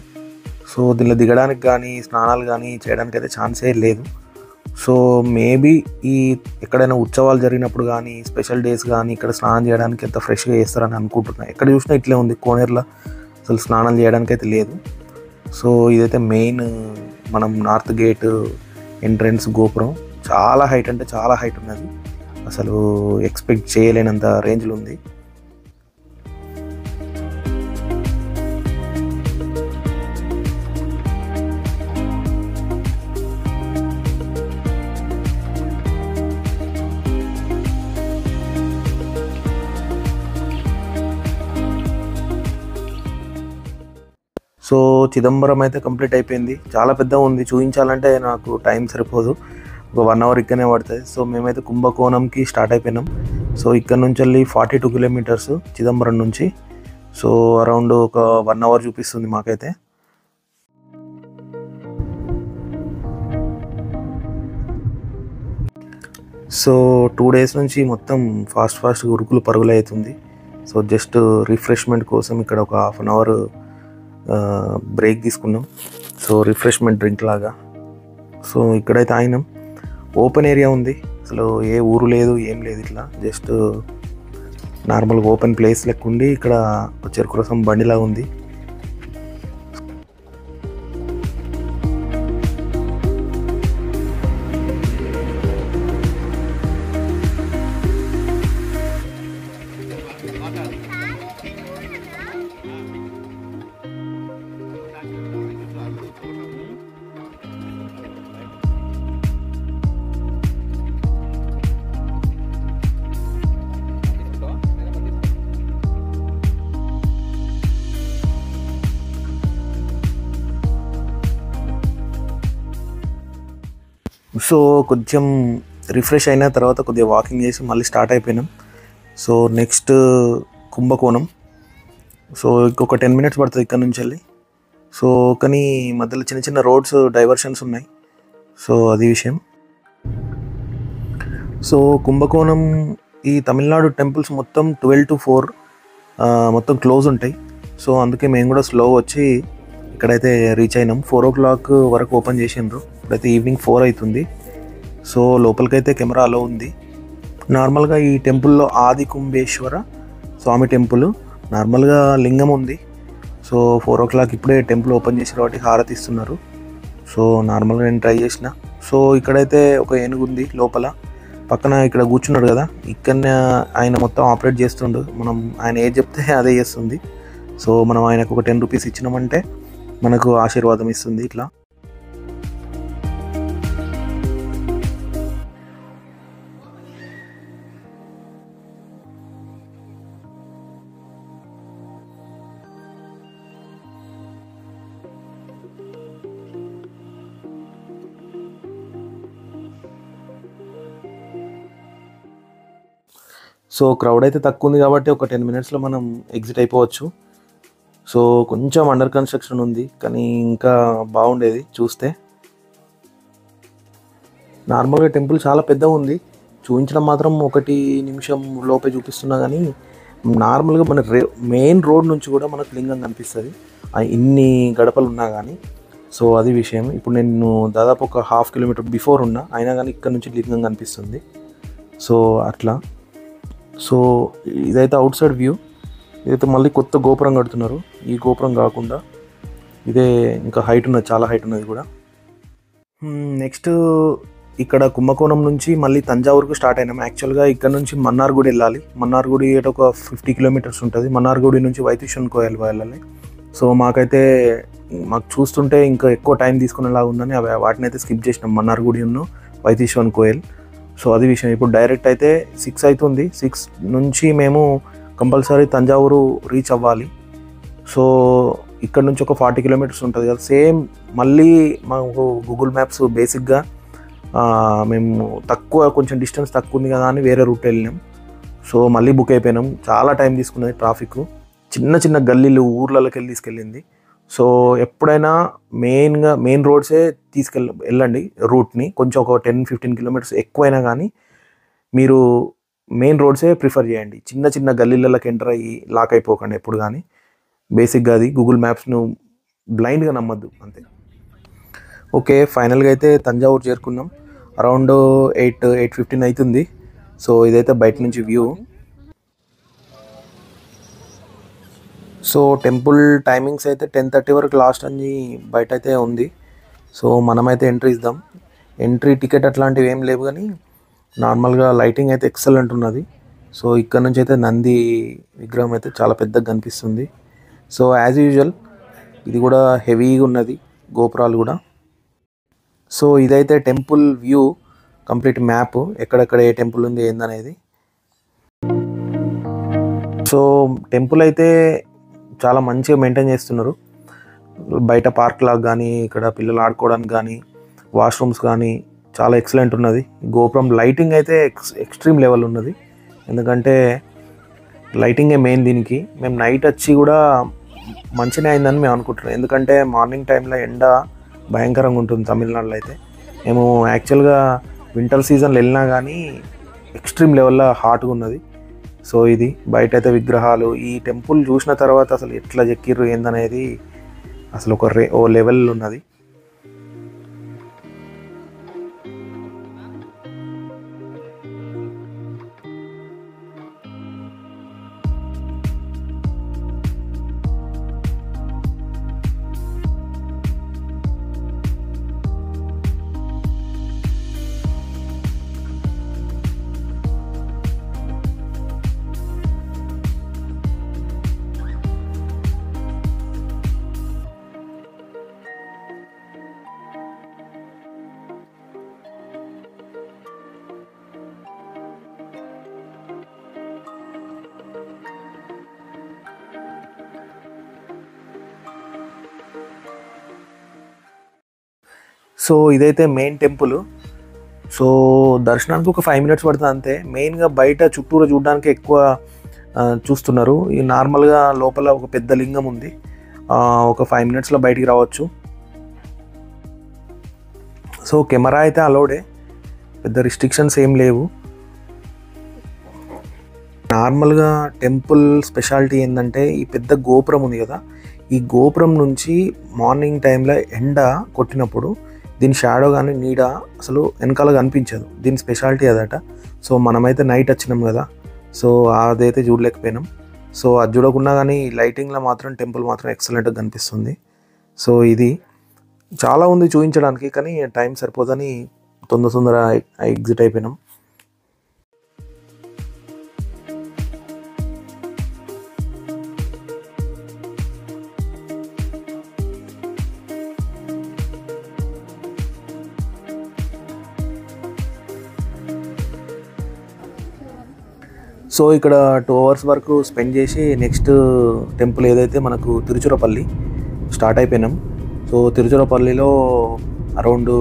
సో దీనిలో దిగడానికి కానీ స్నానాలు కానీ చేయడానికి అయితే ఛాన్సే లేదు. సో మేబీ ఈ ఎక్కడైనా ఉత్సవాలు జరిగినప్పుడు కానీ స్పెషల్ డేస్ కానీ ఇక్కడ స్నానం చేయడానికి ఎంత ఫ్రెష్గా చేస్తారని అనుకుంటున్నాను. ఎక్కడ చూసినా ఇట్లే ఉంది, కోనేరులో అసలు స్నానం చేయడానికి అయితే లేదు. సో ఇదైతే మెయిన్ మనం నార్త్ గేట్ ఎంట్రన్స్ గోపురం. చాలా హైట్ అంటే చాలా హైట్ ఉన్నది, అసలు ఎక్స్పెక్ట్ చేయలేనంత రేంజ్లో ఉంది. సో చిదంబరం అయితే కంప్లీట్ అయిపోయింది. చాలా పెద్దగా ఉంది, చూపించాలంటే నాకు టైం సరిపోదు, ఒక 1 hour ఇక్కడనే పడుతుంది. సో మేమైతే కుంభకోణంకి స్టార్ట్ అయిపోయినాం. సో ఇక్కడ నుంచి వెళ్ళి 42 కిలోమీటర్స్ చిదంబరం నుంచి. సో అరౌండ్ ఒక 1 hour చూపిస్తుంది మాకైతే. సో 2 days నుంచి మొత్తం ఫాస్ట్ ఉరుకులు పరుగులు అవుతుంది. సో జస్ట్ రిఫ్రెష్మెంట్ కోసం ఇక్కడ ఒక 1/2 hour బ్రేక్ తీసుకున్నాం. సో రిఫ్రెష్మెంట్ డ్రింక్ లాగా. సో ఇక్కడైతే ఆగినాం. ఓపెన్ ఏరియా ఉంది, అసలు ఏ ఊరు లేదు ఏం లేదు, ఇట్లా జస్ట్ నార్మల్గా ఓపెన్ ప్లేస్ లెక్క ఉండి ఇక్కడ చెరుకు రసం బండిలా ఉంది. సో కొంచెం రిఫ్రెష్ అయిన తర్వాత కొద్దిగా వాకింగ్ చేసి మళ్ళీ స్టార్ట్ అయిపోయినాం. సో నెక్స్ట్ కుంభకోణం. సో ఇంకొక 10 minutes పడుతుంది ఇక్కడ నుంచి వెళ్ళి. సో కానీ మధ్యలో చిన్న చిన్న రోడ్స్ డైవర్షన్స్ ఉన్నాయి. సో అది విషయం. సో కుంభకోణం ఈ తమిళనాడు టెంపుల్స్ మొత్తం 12 to 4 మొత్తం క్లోజ్ ఉంటాయి. సో అందుకే మేము కూడా స్లో వచ్చి ఇక్కడైతే రీచ్ అయినాం. 4 o'clock వరకు ఓపెన్ చేసిండ్రు, ఇప్పుడైతే ఈవినింగ్ 4 అవుతుంది. సో లోపలికైతే కెమెరా అలో ఉంది. నార్మల్గా ఈ టెంపుల్లో ఆది కుంభేశ్వర స్వామి టెంపుల్, నార్మల్గా లింగం ఉంది. సో సో 4 o'clock ఇప్పుడే టెంపుల్ ఓపెన్ చేసి కాబట్టి హారతి ఇస్తున్నారు. సో నార్మల్గా నేను ట్రై చేసిన. సో ఇక్కడైతే ఒక ఏనుగు ఉంది లోపల, పక్కన ఇక్కడ కూర్చున్నాడు కదా, ఇక్కడనే ఆయన మొత్తం ఆపరేట్ చేస్తుండు. మనం ఆయన ఏది చెప్తే అదే చేస్తుంది. సో మనం ఆయనకు ఒక 10 rupees ఇచ్చినామంటే మనకు ఆశీర్వాదం ఇస్తుంది ఇట్లా. సో క్రౌడ్ అయితే తక్కువ ఉంది కాబట్టి ఒక 10 minutesలో మనం ఎగ్జిట్ అయిపోవచ్చు. సో కొంచెం అండర్ కన్స్ట్రక్షన్ ఉంది, కానీ ఇంకా బాగుండేది చూస్తే. నార్మల్గా టెంపుల్ చాలా పెద్దగా ఉంది, చూపించడం మాత్రం 1 నిమిషం లోపే చూపిస్తున్నా, కానీ నార్మల్గా మన మెయిన్ రోడ్ నుంచి కూడా మనకు లింగం కనిపిస్తుంది ఇన్ని గడపలు ఉన్నా కానీ. సో అది విషయం. ఇప్పుడు నేను దాదాపు ఒక 1/2 kilometer బిఫోర్ ఉన్నా, అయినా కానీ ఇక్కడ నుంచి లింగం కనిపిస్తుంది. సో అట్లా. సో ఇదైతే అవుట్ సైడ్ వ్యూ. ఇదైతే మళ్ళీ కొత్త గోపురం కడుతున్నారు. ఈ గోపురం కాకుండా ఇదే ఇంకా హైట్ ఉన్నది, చాలా హైట్ ఉన్నది కూడా. నెక్స్ట్ ఇక్కడ కుంభకోణం నుంచి మళ్ళీ తంజావూరుకు స్టార్ట్ అయినాం. యాక్చువల్గా ఇక్కడ నుంచి మన్నార్గుడి వెళ్ళాలి. మన్నార్గుడి ఒక 50 kilometers ఉంటుంది. మన్నార్గుడి నుంచి వైతీశ్వరన్ కోయల్ వెళ్ళాలి. సో మాకు చూస్తుంటే ఇంకా ఎక్కువ టైం తీసుకునేలాగా ఉందని వాటిని అయితే స్కిప్ చేసినాం, మన్నార్గుడి ఉన్న వైతీశ్వరన్ కోయల్. సో అది విషయం. ఇప్పుడు డైరెక్ట్ అయితే 6 అవుతుంది. 6 నుంచి మేము కంపల్సరీ తంజావూరు రీచ్ అవ్వాలి. సో ఇక్కడ నుంచి ఒక 40 kilometers ఉంటుంది కదా. సేమ్ మళ్ళీ మాకు గూగుల్ మ్యాప్స్ బేసిక్గా మేము కొంచెం డిస్టెన్స్ తక్కువ ఉంది కదా అని వేరే రూట్ వెళ్ళినాం. సో మళ్ళీ బుక్ అయిపోయినాం. చాలా టైం తీసుకున్నది ట్రాఫిక్. చిన్న గల్లీలు ఊర్లలోకి తీసుకెళ్ళింది. సో ఎప్పుడైనా మెయిన్ రోడ్సే వెళ్ళండి రూట్ని. కొంచెం ఒక 10-15 kilometers ఎక్కువైనా కానీ మీరు మెయిన్ రోడ్సే ప్రిఫర్ చేయండి. చిన్న గల్లీలలోకి ఎంటర్ అయ్యి లాక్ అయిపోకండి ఎప్పుడు కానీ. బేసిక్గా అది గూగుల్ మ్యాప్స్ను బ్లైండ్గా నమ్మద్దు అంతే. ఓకే, ఫైనల్గా అయితే తంజావూరు చేరుకున్నాం. అరౌండ్ 8-8:15 అవుతుంది. సో ఇదైతే బయట నుంచి వ్యూ. సో టెంపుల్ టైమింగ్స్ అయితే 10:30 వరకు లాస్ట్ అని బయట అయితే ఉంది. సో మనమైతే ఎంట్రీ ఇద్దాం. ఎంట్రీ టికెట్ అట్లాంటివి ఏం లేవు, కానీ నార్మల్గా లైటింగ్ అయితే ఎక్సలెంట్ ఉన్నది. సో ఇక్కడ నుంచి అయితే నంది విగ్రహం అయితే చాలా పెద్దగా కనిపిస్తుంది. సో యాజ్ యూజువల్ ఇది కూడా హెవీగా ఉన్నది, గోపురాలు కూడా. సో ఇదైతే టెంపుల్ వ్యూ, కంప్లీట్ మ్యాప్, ఎక్కడెక్కడ ఏ టెంపుల్ ఉంది ఏందనేది. సో టెంపుల్ అయితే చాలా మంచిగా మెయింటైన్ చేస్తున్నారు. బయట పార్క్ లాగా కానీ, ఇక్కడ పిల్లలు ఆడుకోవడానికి కానీ, వాష్రూమ్స్ కానీ చాలా ఎక్సలెంట్ ఉన్నది. గోపురం లైటింగ్ అయితే ఎక్స్ట్రీమ్ లెవెల్ ఉన్నది, ఎందుకంటే లైటింగే మెయిన్ దీనికి. మేము నైట్ వచ్చి కూడా మంచిగా అయిందని మేము అనుకుంటున్నాం, ఎందుకంటే మార్నింగ్ టైంలో ఎండ భయంకరంగా ఉంటుంది తమిళనాడులో అయితే. మేము యాక్చువల్గా వింటర్ సీజన్లో వెళ్ళినా కానీ ఎక్స్ట్రీమ్ లెవెల్లో హాట్గా ఉన్నది. సో ఇది బయట అయితే విగ్రహాలు. ఈ టెంపుల్ చూసిన తర్వాత అసలు ఎట్లా చెక్కిర్రు ఏందనేది అసలు ఓ లెవెల్ ఉన్నది. సో ఇదైతే మెయిన్ టెంపుల్. సో దర్శనానికి ఒక 5 minutes పడుతుంది అంతే. మెయిన్గా బయట చుట్టూరు చూడడానికి ఎక్కువ చూస్తున్నారు. ఈ నార్మల్గా లోపల ఒక పెద్ద లింగం ఉంది, ఒక 5 minutesలో బయటికి రావచ్చు. సో కెమెరా అయితే అలౌడే, పెద్ద రిస్ట్రిక్షన్స్ ఏం లేవు. నార్మల్గా టెంపుల్ స్పెషాలిటీ ఏంటంటే ఈ పెద్ద గోపురం ఉంది కదా, ఈ గోపురం నుంచి మార్నింగ్ టైంలో ఎండ కొట్టినప్పుడు దీని షాడో కానీ నీడ అసలు వెనకాల కనిపించదు. దీని స్పెషాలిటీ అదట. సో మనమైతే నైట్ వచ్చినాం కదా, సో అదైతే చూడలేకపోయినాం. సో అది చూడకుండా కానీ లైటింగ్లో మాత్రం టెంపుల్ మాత్రం ఎక్సలెంట్గా కనిపిస్తుంది. సో ఇది చాలా ఉంది చూపించడానికి, కానీ టైం సరిపోదని తొందర ఎగ్జిట్ అయిపోయినాం. సో ఇక్కడ 2 hours వరకు స్పెండ్ చేసి నెక్స్ట్ టెంపుల్ ఏదైతే మనకు తిరుచురపల్లి స్టార్ట్ అయిపోయినాం. సో తిరుచురపల్లిలో అరౌండ్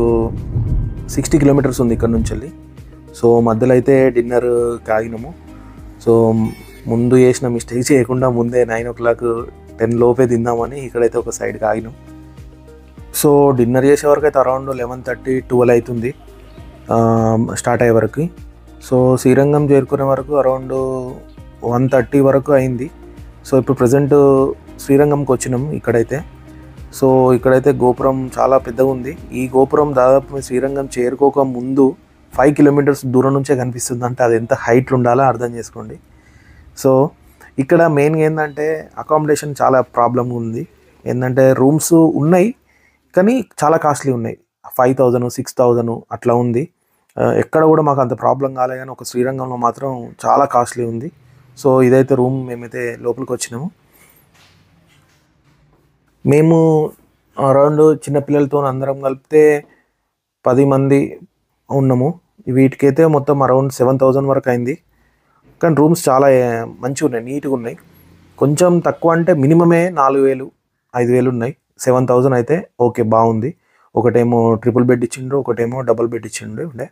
60 kilometers ఉంది ఇక్కడ నుంచి వెళ్ళి. సో మధ్యలో అయితే డిన్నర్ కాగినాము. సో ముందు చేసిన మిస్టేక్ చేయకుండా ముందే 9 o'clock 10 లోపే తిందామని ఇక్కడైతే ఒక సైడ్కి ఆగినాం. సో డిన్నర్ చేసే వరకు అయితే అరౌండ్ 11:30 12 అవుతుంది స్టార్ట్ అయ్యే వరకు. సో శ్రీరంగం చేరుకునే వరకు అరౌండ్ 1:30 వరకు అయింది. సో ఇప్పుడు ప్రజెంట్ శ్రీరంగంకి వచ్చినాం ఇక్కడైతే. సో ఇక్కడైతే గోపురం చాలా పెద్దగా ఉంది. ఈ గోపురం దాదాపు శ్రీరంగం చేరుకోక ముందు 5 kilometers దూరం నుంచే కనిపిస్తుంది. అంటే అది ఎంత హైట్లో ఉండాలో అర్థం చేసుకోండి. సో ఇక్కడ మెయిన్గా ఏంటంటే అకామిడేషన్ చాలా ప్రాబ్లం ఉంది. ఏంటంటే రూమ్స్ ఉన్నాయి కానీ చాలా కాస్ట్లీ ఉన్నాయి. 5,000 6,000 అట్లా ఉంది. ఎక్కడ కూడా మాకు అంత ప్రాబ్లం కాలే, కానీ ఒక శ్రీరంగంలో మాత్రం చాలా కాస్ట్లీ ఉంది. సో ఇదైతే రూమ్ మేమైతే లోపలికి వచ్చినాము. మేము అరౌండ్ చిన్నపిల్లలతో అందరం కలిపితే 10 మంది ఉన్నాము. వీటికైతే మొత్తం అరౌండ్ 7,000 వరకు అయింది. కానీ రూమ్స్ చాలా మంచిగా ఉన్నాయి, నీట్గా ఉన్నాయి. కొంచెం తక్కువ అంటే మినిమమే 4,000 5,000 ఉన్నాయి. 7,000 అయితే ఓకే, బాగుంది. ఒకటేమో ట్రిపుల్ బెడ్ ఇచ్చిండ్రు, ఒకటేమో డబుల్ బెడ్ ఇచ్చిండ్రు. ఉండే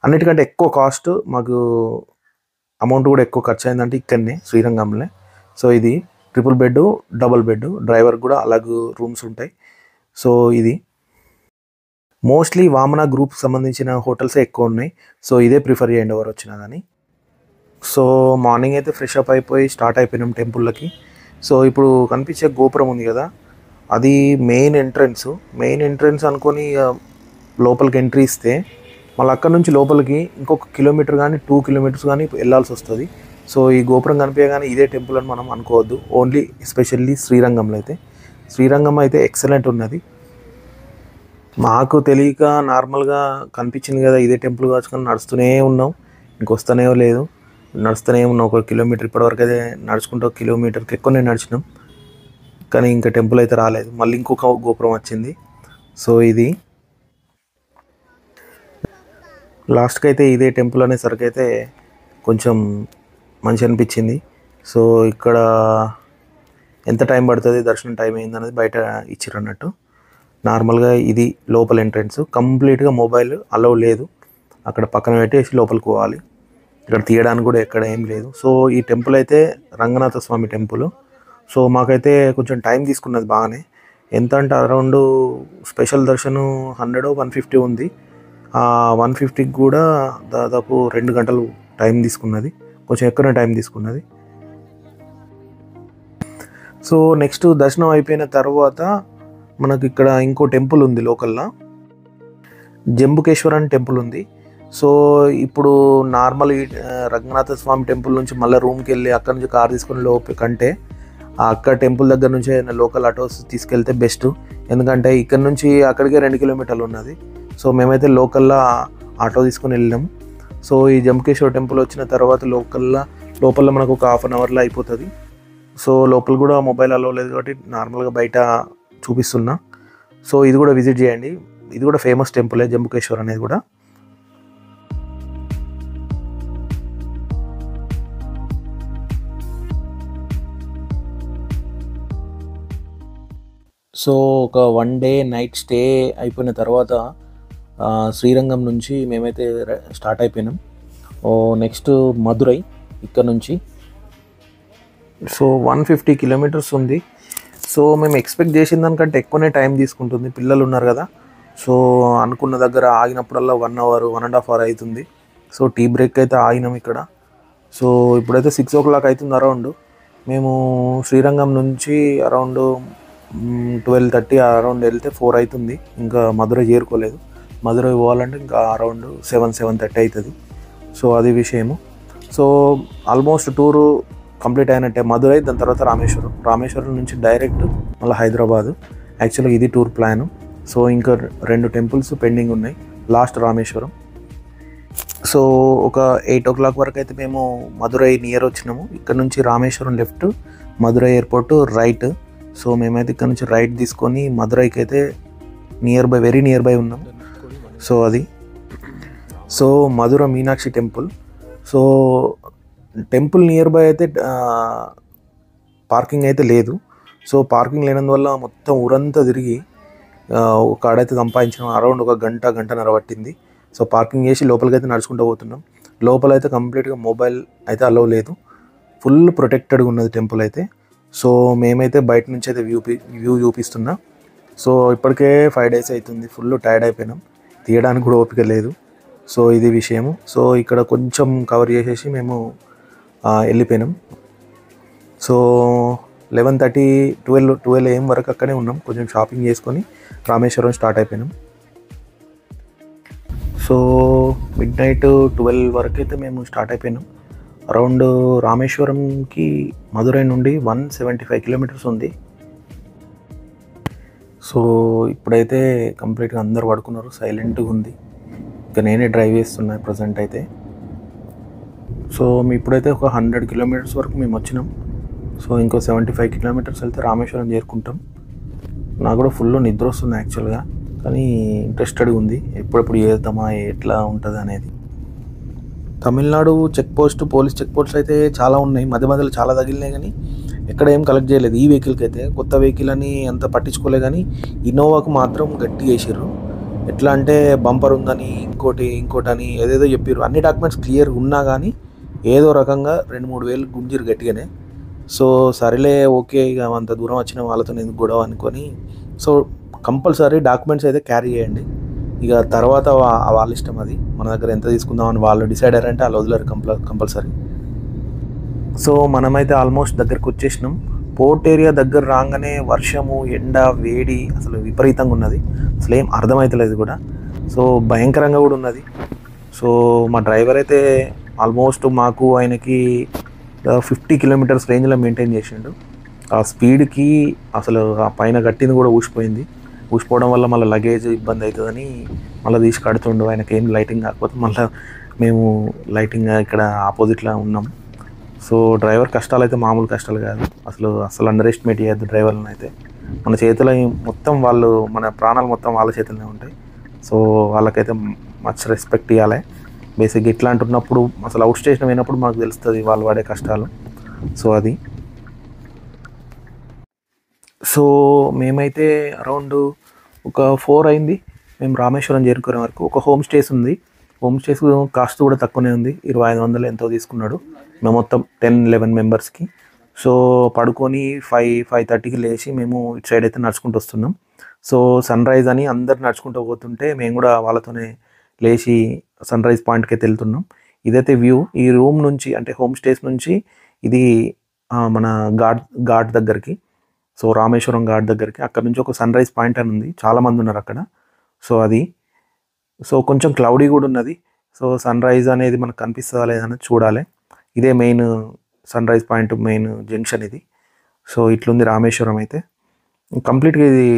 అన్నిటికంటే ఎక్కువ కాస్ట్ మాకు అమౌంట్ కూడా ఎక్కువ ఖర్చు అయిందంటే ఇక్కడనే శ్రీరంగంలో. సో ఇది triple bed double bed, driver కూడా అలాగే రూమ్స్ ఉంటాయి. సో ఇది మోస్ట్లీ వామన గ్రూప్ సంబంధించిన హోటల్సే ఎక్కువ ఉన్నాయి. సో ఇదే ప్రిఫర్ చేయండి ఎవరు వచ్చినా కానీ. సో మార్నింగ్ అయితే ఫ్రెష్ అప్ అయిపోయి స్టార్ట్ అయిపోయినాం టెంపుల్కి. సో ఇప్పుడు కనిపించే గోపురం ఉంది కదా, అది మెయిన్ ఎంట్రన్స్ అనుకొని లోపలికి ఎంట్రీ ఇస్తే మళ్ళీ అక్కడ నుంచి లోపలికి ఇంకొక కిలోమీటర్ కానీ 2 kilometers కానీ వెళ్ళాల్సి వస్తుంది. సో ఈ గోపురం కనిపించగానే ఇదే టెంపుల్ అని మనం అనుకోవద్దు. ఓన్లీ ఎస్పెషల్లీ శ్రీరంగం అయితే ఎక్సలెంట్ ఉన్నది. మాకు తెలియక నార్మల్గా కనిపించింది కదా ఇదే టెంపుల్ కాచుకొని నడుస్తూనే ఉన్నాం, ఇంకొస్తూనే లేదు. నడుస్తూనే ఉన్నాం 1 kilometer. ఇప్పటివరకు అయితే నడుచుకుంటూ 1 kilometerకి ఎక్కువనే నడిచినాం, కానీ ఇంకా టెంపుల్ అయితే రాలేదు. మళ్ళీ ఇంకొక గోపురం వచ్చింది. సో ఇది లాస్ట్కి అయితే ఇదే టెంపుల్ అనేసరికి అయితే కొంచెం మంచి అనిపించింది. సో ఇక్కడ ఎంత టైం పడుతుంది, దర్శనం టైం అయిందనేది బయట ఇచ్చిర్రు అన్నట్టు. నార్మల్గా ఇది లోపల ఎంట్రన్స్. కంప్లీట్గా మొబైల్ అలౌ లేదు, అక్కడ పక్కన పెట్టేసి లోపలికి పోవాలి. ఇక్కడ తీయడానికి కూడా ఎక్కడ ఏం లేదు. సో ఈ టెంపుల్ అయితే రంగనాథ స్వామి టెంపుల్. సో మాకైతే కొంచెం టైం తీసుకున్నది బాగానే. ఎంత అంటే అరౌండ్ స్పెషల్ దర్శనం 100 150 ఉంది. 150కి కూడా దాదాపు 2 గంటలు టైం తీసుకున్నది, కొంచెం ఎక్కువనే టైం తీసుకున్నది. సో నెక్స్ట్ దర్శనం అయిపోయిన తర్వాత మనకు ఇక్కడ ఇంకో టెంపుల్ ఉంది లోకల్లో, జంబుకేశ్వర్ అని టెంపుల్ ఉంది. సో ఇప్పుడు నార్మల్ రంగనాథ స్వామి టెంపుల్ నుంచి మళ్ళీ రూమ్కి వెళ్ళి అక్కడ నుంచి కార్ తీసుకుని కంటే అక్కడ టెంపుల్ దగ్గర నుంచి లోకల్ ఆటోస్ తీసుకెళ్తే బెస్ట్. ఎందుకంటే ఇక్కడ నుంచి అక్కడికే 2 kilometers ఉన్నది. సో మేమైతే లోకల్లో ఆటో తీసుకొని వెళ్ళినాం. సో ఈ జంబుకేశ్వర్ టెంపుల్ వచ్చిన తర్వాత లోపల మనకు ఒక 1/2 hourలో అయిపోతుంది. సో లోపల కూడా మొబైల్ అలౌ లేదు కాబట్టి నార్మల్గా బయట చూపిస్తున్నా. సో ఇది కూడా విజిట్ చేయండి. ఇది కూడా ఫేమస్ టెంపులే జంబుకేశ్వర్ అనేది కూడా. సో ఒక 1 day నైట్ స్టే అయిపోయిన తర్వాత శ్రీరంగం నుంచి మేమైతే స్టార్ట్ అయిపోయినాం. నెక్స్ట్ మధురై ఇక్కడ నుంచి. సో 150 kilometers ఉంది. సో మేము ఎక్స్పెక్ట్ చేసిన దానికంటే ఎక్కువనే టైం తీసుకుంటుంది, పిల్లలు ఉన్నారు కదా. సో అనుకున్న దగ్గర ఆగినప్పుడల్లా 1 hour 1.5 hour అవుతుంది. సో టీ బ్రేక్ అయితే ఆగినాం ఇక్కడ. సో ఇప్పుడైతే 6 o'clock అవుతుంది అరౌండ్. మేము శ్రీరంగం నుంచి అరౌండ్ 12:30 అరౌండ్ వెళ్తే 4 అవుతుంది. ఇంకా మధురై చేరుకోలేదు. మధురై పోవాలంటే ఇంకా అరౌండ్ 7-7:30 అవుతుంది. సో అది విషయము. సో ఆల్మోస్ట్ టూరు కంప్లీట్ అయినట్టే. మధురై, దాని తర్వాత రామేశ్వరం నుంచి డైరెక్ట్ మళ్ళీ హైదరాబాదు. యాక్చువల్గా ఇది టూర్ ప్లాను. సో ఇంకా 2 టెంపుల్స్ పెండింగ్ ఉన్నాయి, లాస్ట్ రామేశ్వరం. సో ఒక 8 o'clock వరకు అయితే మేము మధురై నియర్ వచ్చినాము. ఇక్కడ నుంచి Rameswaram left, Madurai airport right. So మేమైతే ఇక్కడ నుంచి రైట్ తీసుకొని మధురైకి అయితే వెరీ నియర్ బై ఉన్నాము. సో అది Madura Meenakshi temple. So temple near by అయితే పార్కింగ్ అయితే లేదు. సో పార్కింగ్ లేనందువల్ల మొత్తం ఊరంతా తిరిగి ఒక ఆడైతే సంపాదించినాం. అరౌండ్ 1 గంటన్నర పట్టింది. సో పార్కింగ్ చేసి లోపలికి అయితే నడుచుకుంటూ పోతున్నాం. లోపల అయితే కంప్లీట్గా మొబైల్ అయితే అలౌ లేదు, ఫుల్ ప్రొటెక్టెడ్గా ఉన్నది టెంపుల్ అయితే. సో మేమైతే బయట నుంచి అయితే వ్యూ చూపిస్తున్నా. సో ఇప్పటికే 5 days అవుతుంది, ఫుల్ టైర్డ్ అయిపోయినాం, తీయడానికి కూడా ఓపిక లేదు. సో ఇది విషయము. సో ఇక్కడ కొంచెం కవర్ చేసేసి మేము వెళ్ళిపోయినాం. సో 11:30, 12 AM వరకు అక్కడే ఉన్నాం. కొంచెం షాపింగ్ చేసుకొని రామేశ్వరం స్టార్ట్ అయిపోయినాం. సో midnight 12 వరకు అయితే మేము స్టార్ట్ అయిపోయినాం. అరౌండ్ రామేశ్వరంకి మధురై నుండి 175 kilometers ఉంది. సో ఇప్పుడైతే కంప్లీట్గా అందరు పడుకున్నారు, సైలెంట్గా ఉంది. ఇక నేనే డ్రైవ్ చేస్తున్నా ప్రజెంట్ అయితే. సో ఇప్పుడైతే ఒక 100 kilometers వరకు మేము వచ్చినాం. సో ఇంకో 75 kilometers వెళ్తే రామేశ్వరం చేరుకుంటాం. నాకు కూడా ఫుల్ నిద్ర వస్తుంది యాక్చువల్గా, కానీ ఇంట్రెస్టెడ్గా ఉంది ఎప్పుడెప్పుడు చేద్దామా ఎట్లా ఉంటుంది అనేది. తమిళనాడు పోలీస్ చెక్ పోస్ట్ అయితే చాలా ఉన్నాయి, మధ్యలో చాలా తగిలినాయి, కానీ ఎక్కడ ఏం కలెక్ట్ చేయలేదు. ఈ వెహికల్కి అయితే కొత్త వెహికల్ అని అంత పట్టించుకోలే, కానీ ఇన్నోవాకు మాత్రం గట్టి చేసారు. ఎట్లా అంటే బంపర్ ఉందని ఇంకోటి అని ఏదేదో చెప్పారు. అన్ని డాక్యుమెంట్స్ క్లియర్ ఉన్నా కానీ ఏదో రకంగా 2-3 వేలు గుంజిరు గట్టిగానే. సో సరేలే ఓకే, ఇక అంత దూరం వచ్చిన వాళ్ళతో ఎందుకు గొడవ అనుకొని, సో కంపల్సరీ డాక్యుమెంట్స్ అయితే క్యారీ చేయండి. ఇక తర్వాత వాళ్ళ ఇష్టం, అది మన దగ్గర ఎంత తీసుకుందామని వాళ్ళు డిసైడ్ అయ్యారంటే వాళ్ళు వదిలేరు కంపల్సరీ. సో మనమైతే ఆల్మోస్ట్ దగ్గరకు వచ్చేసినాం. పోర్ట్ ఏరియా దగ్గర రాగానే వర్షము, ఎండ, వేడి అసలు విపరీతంగా ఉన్నది. అసలు ఏం అర్థమవుతలేదు కూడా. సో భయంకరంగా కూడా ఉన్నది. సో మా డ్రైవర్ అయితే ఆల్మోస్ట్ మాకు ఆయనకి 50 kilometers రేంజ్లో మెయింటైన్ చేసిండు. ఆ స్పీడ్కి అసలు ఆ పైన కట్టింది కూడా ఊసిపోవడం వల్ల మళ్ళీ లగేజ్ ఇబ్బంది అవుతుందని మళ్ళీ తీసి కడుతుండు. ఆయనకి ఏం లైటింగ్ కాకపోతే మళ్ళీ మేము లైటింగ్ ఇక్కడ ఆపోజిట్లో ఉన్నాం. సో డ్రైవర్ కష్టాలు అయితే మామూలు కష్టాలు కాదు, అసలు అండర్ ఎస్టిమేట్ చేయొద్దు డ్రైవర్లను అయితే. మన చేతిలో మొత్తం మన ప్రాణాలు మొత్తం వాళ్ళ చేతుల్లోనే ఉంటాయి. సో వాళ్ళకైతే మచ్ రెస్పెక్ట్ ఇవ్వాలి. బేసిక్గా ఇట్లా అంటున్నప్పుడు అసలు అవుట్ స్టేషన్ అయినప్పుడు మనకు తెలుస్తుంది వాళ్ళు పడే కష్టాలు. సో అది. సో మేమైతే అరౌండ్ ఒక 4 అయింది మేము రామేశ్వరం చేరుకునే వరకు. ఒక హోమ్ స్టేస్ ఉంది, హోమ్ స్టేస్ కాస్ట్ కూడా తక్కువనే ఉంది, 2500 ఎంతో తీసుకున్నాడు మేము మొత్తం 10-11 మెంబర్స్కి. సో పడుకొని 5:30కి లేచి మేము ఇటు సైడ్ అయితే నడుచుకుంటూ వస్తున్నాం. సో సన్ రైజ్ అని అందరు నడుచుకుంటూ పోతుంటే మేము కూడా వాళ్ళతోనే లేచి సన్ రైజ్ పాయింట్కి అయితే వెళ్తున్నాం. ఇదైతే వ్యూ ఈ రూమ్ నుంచి, అంటే హోమ్ స్టేస్ నుంచి ఇది మన ఘాట్ దగ్గరికి. సో రామేశ్వరం ఘాట్ దగ్గరికి, అక్కడ నుంచి ఒక సన్ రైజ్ పాయింట్ అని ఉంది, చాలామంది ఉన్నారు అక్కడ. సో అది. సో కొంచెం క్లౌడీ కూడా ఉన్నది. సో సన్ రైజ్ అనేది మనకు కనిపిస్తుందా లేదనేది చూడాలి. ఇదే main sunrise point, main junction ఇది. సో ఇట్లుంది రామేశ్వరం అయితే. కంప్లీట్గా ఇది